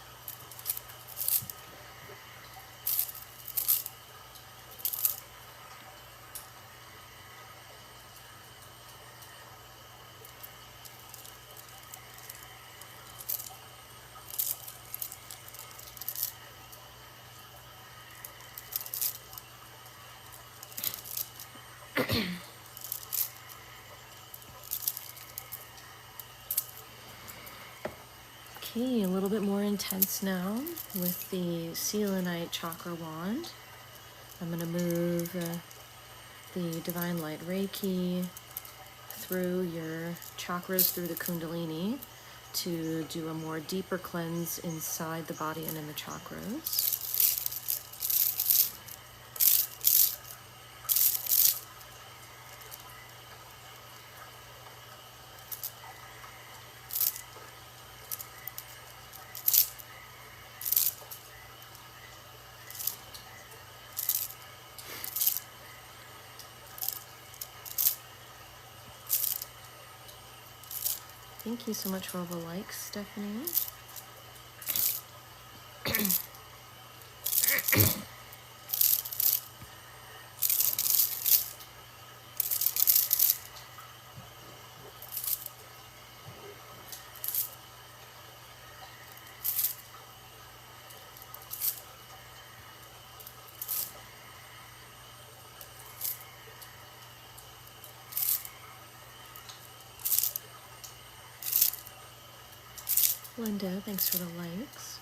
Okay, a little bit more intense now with the selenite chakra wand. I'm going to move the divine light Reiki through your chakras, through the Kundalini, to do a more deeper cleanse inside the body and in the chakras. Thank you so much for all the likes, Stephanie. Linda, thanks for the likes.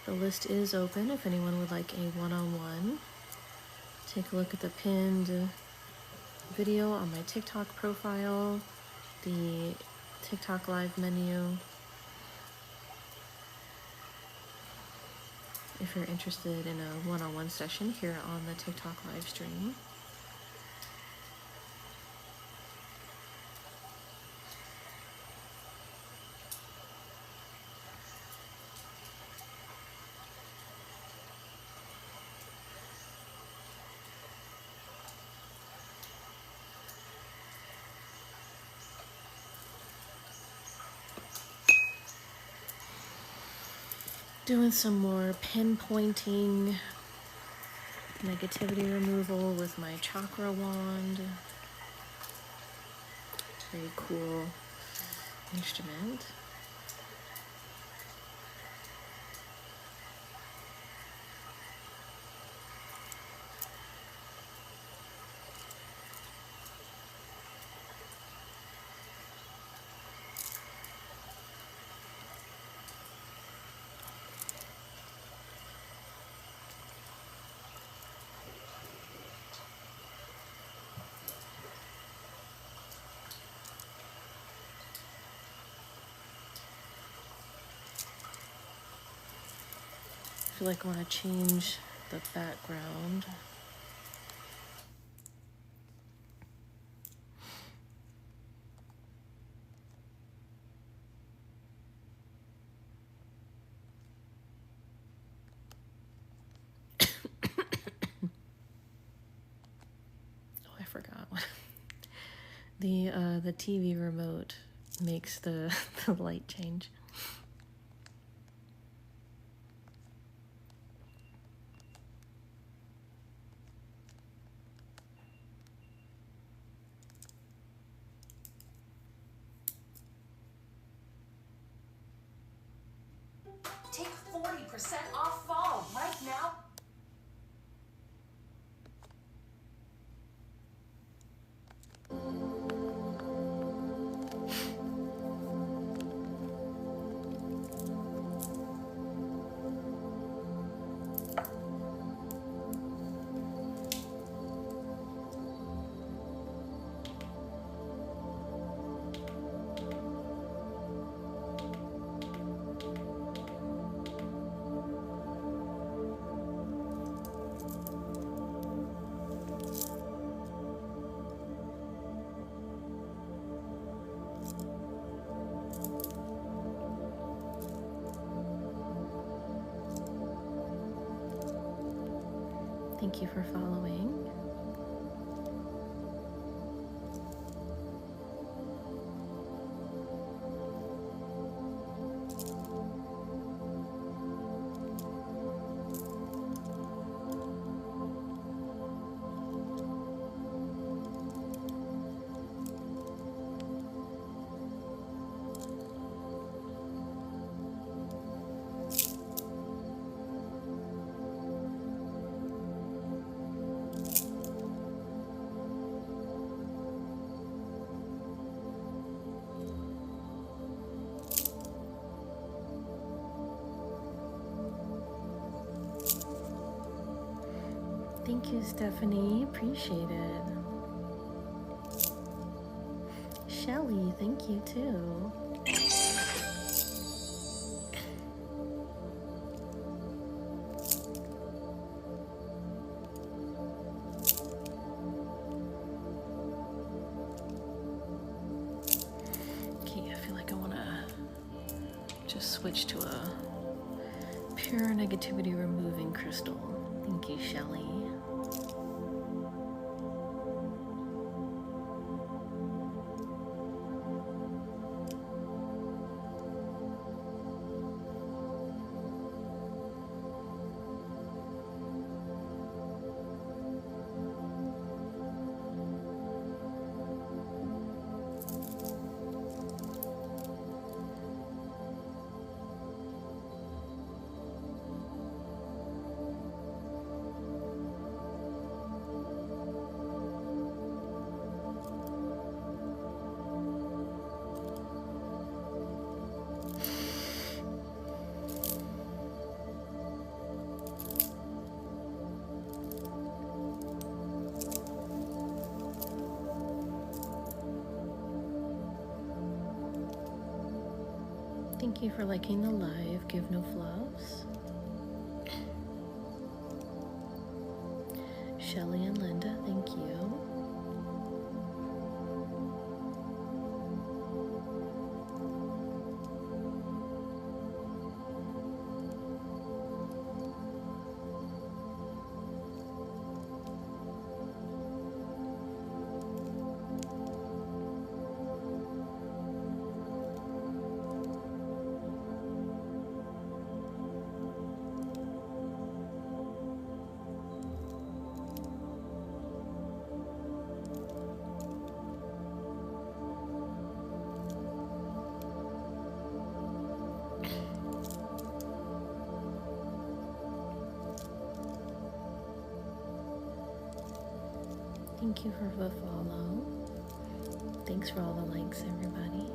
The list is open if anyone would like a one-on-one. Take a look at the pinned video on my TikTok profile, the TikTok live menu. If you're interested in a one-on-one session here on the TikTok live stream. Doing some more pinpointing, negativity removal with my chakra wand. Very cool instrument. I feel like I want to change the background. Oh, I forgot. The TV remote makes the light change.
Take 40% off fall right now.
Thank you for following. Thank you, Stephanie. Appreciate it. Shelly, thank you too. Okay, I feel like I want to just switch to a pure negativity removing crystal. Thank you, Shelly. Thank you for liking the live. Give no fluffs. Shelly and Linda, thank you. Thank you for the follow. Thanks for all the likes, everybody.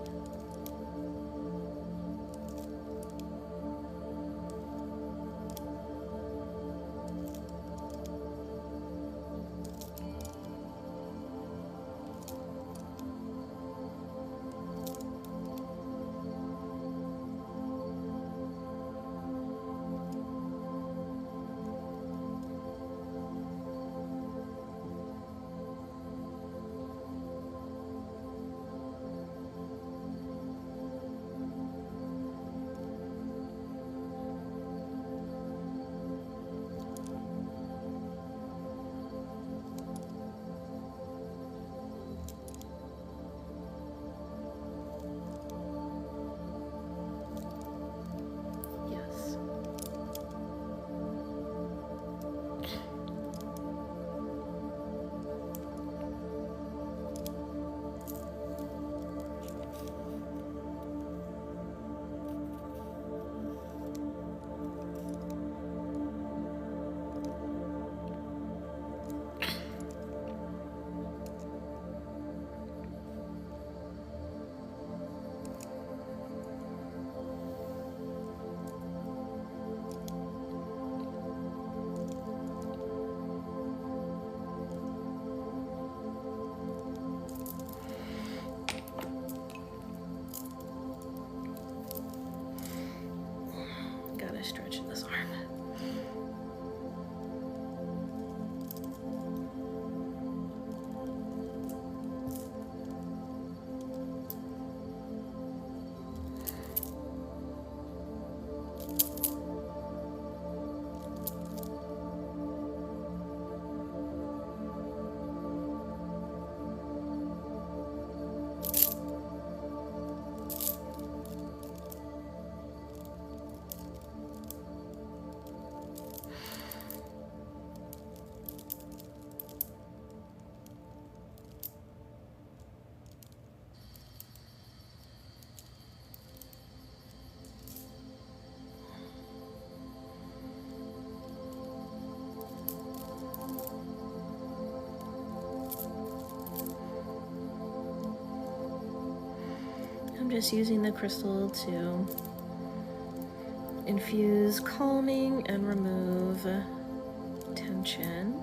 Yes. Gotta stretch this arm. I'm just using the crystal to infuse calming and remove tension.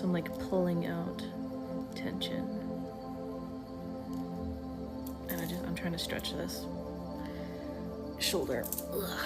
I'm like pulling out tension. And I'm trying to stretch this shoulder. Ugh.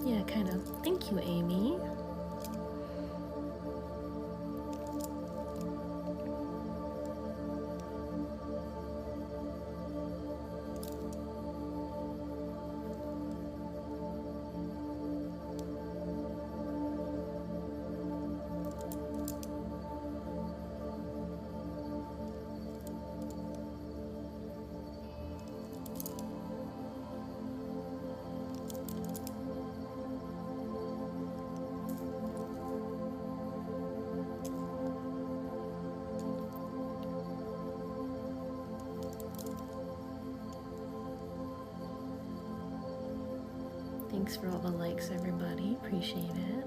Yeah, kind of. Thank you, Amy. Thanks for all the likes, everybody. Appreciate it.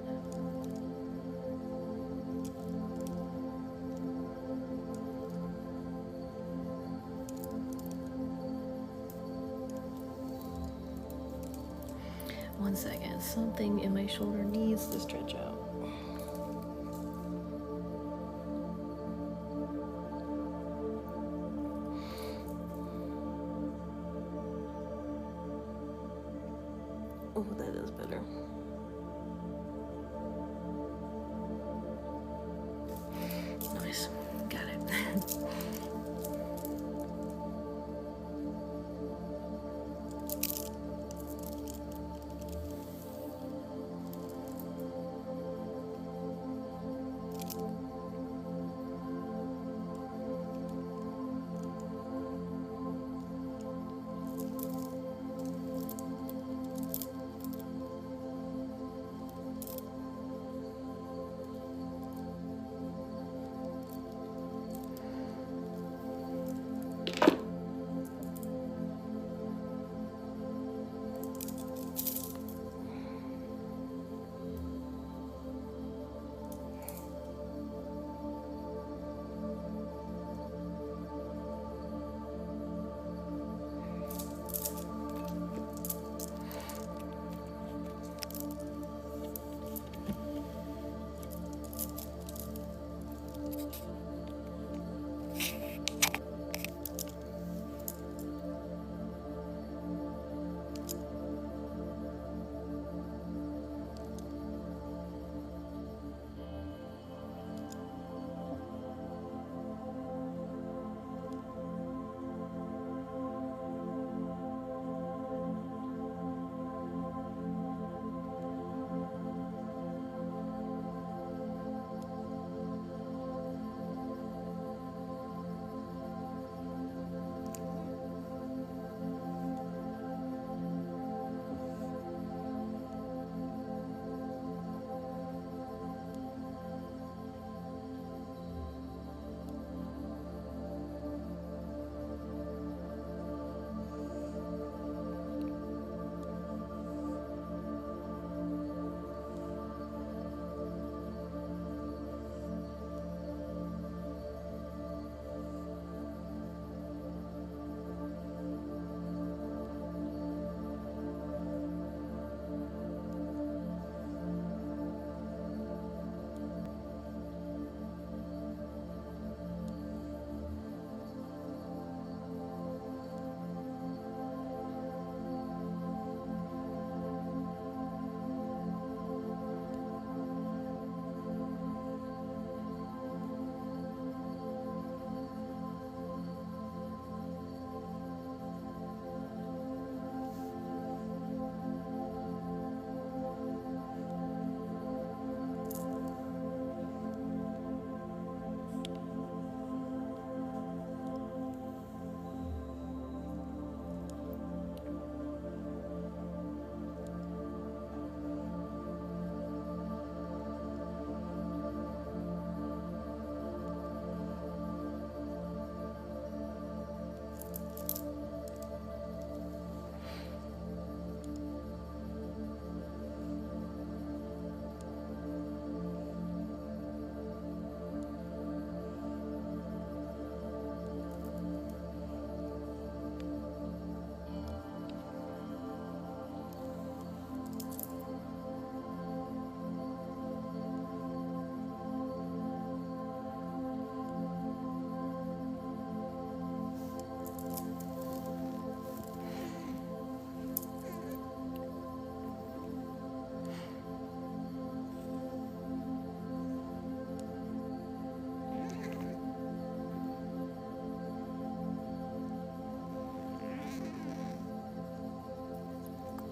One second. Something in my shoulder needs to stretch out. Oh, that is better. Nice. Got it.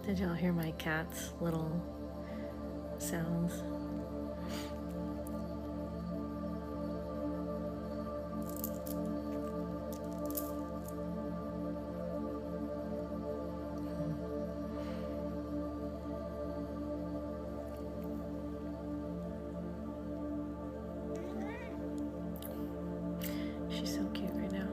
Did y'all hear my cat's little sounds? She's so cute right now.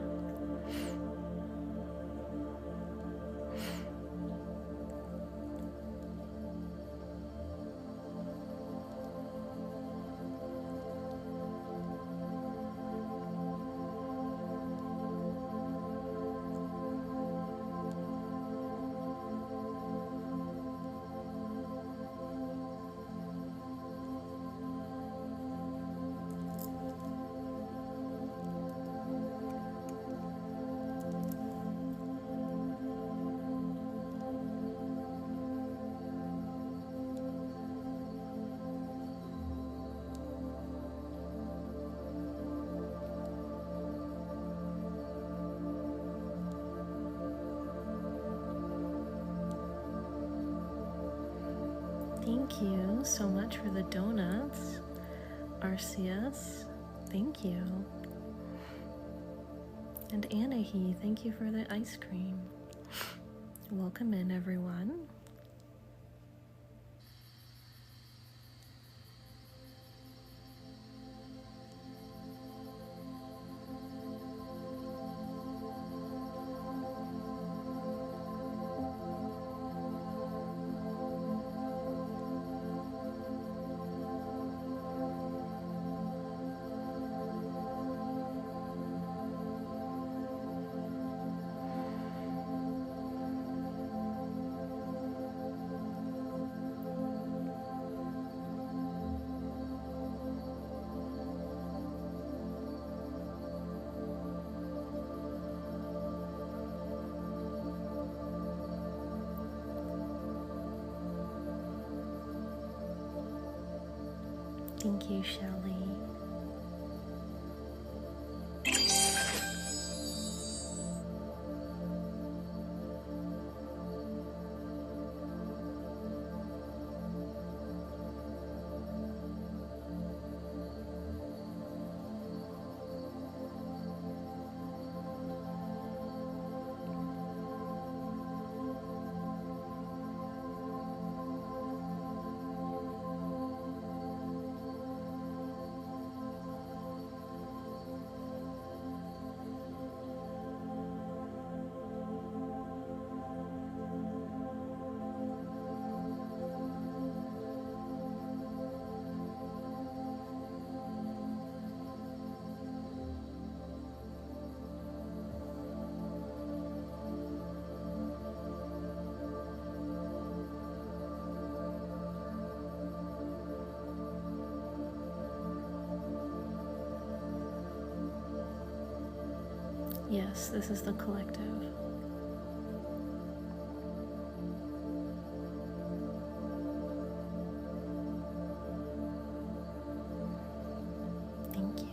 Thank you so much for the donuts, RCS. Thank you. And Anahi, thank you for the ice cream. Welcome in, everyone. Thank you, Shelley. Yes, this is the collective. Thank you.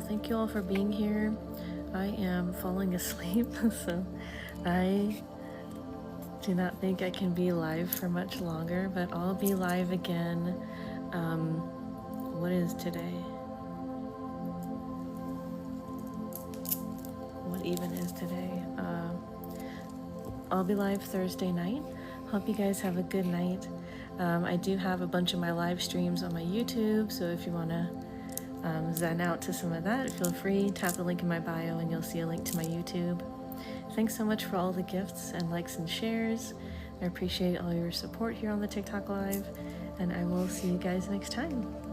thank you all for being here. I am falling asleep, so I do not think I can be live for much longer, but I'll be live again. What is today? What even is today? I'll be live Thursday night. Hope you guys have a good night. I do have a bunch of my live streams on my YouTube, so if you want to zen out to some of that, feel free, tap the link in my bio and you'll see a link to my YouTube. Thanks so much for all the gifts and likes and shares. I appreciate all your support here on the TikTok Live, and I will see you guys next time.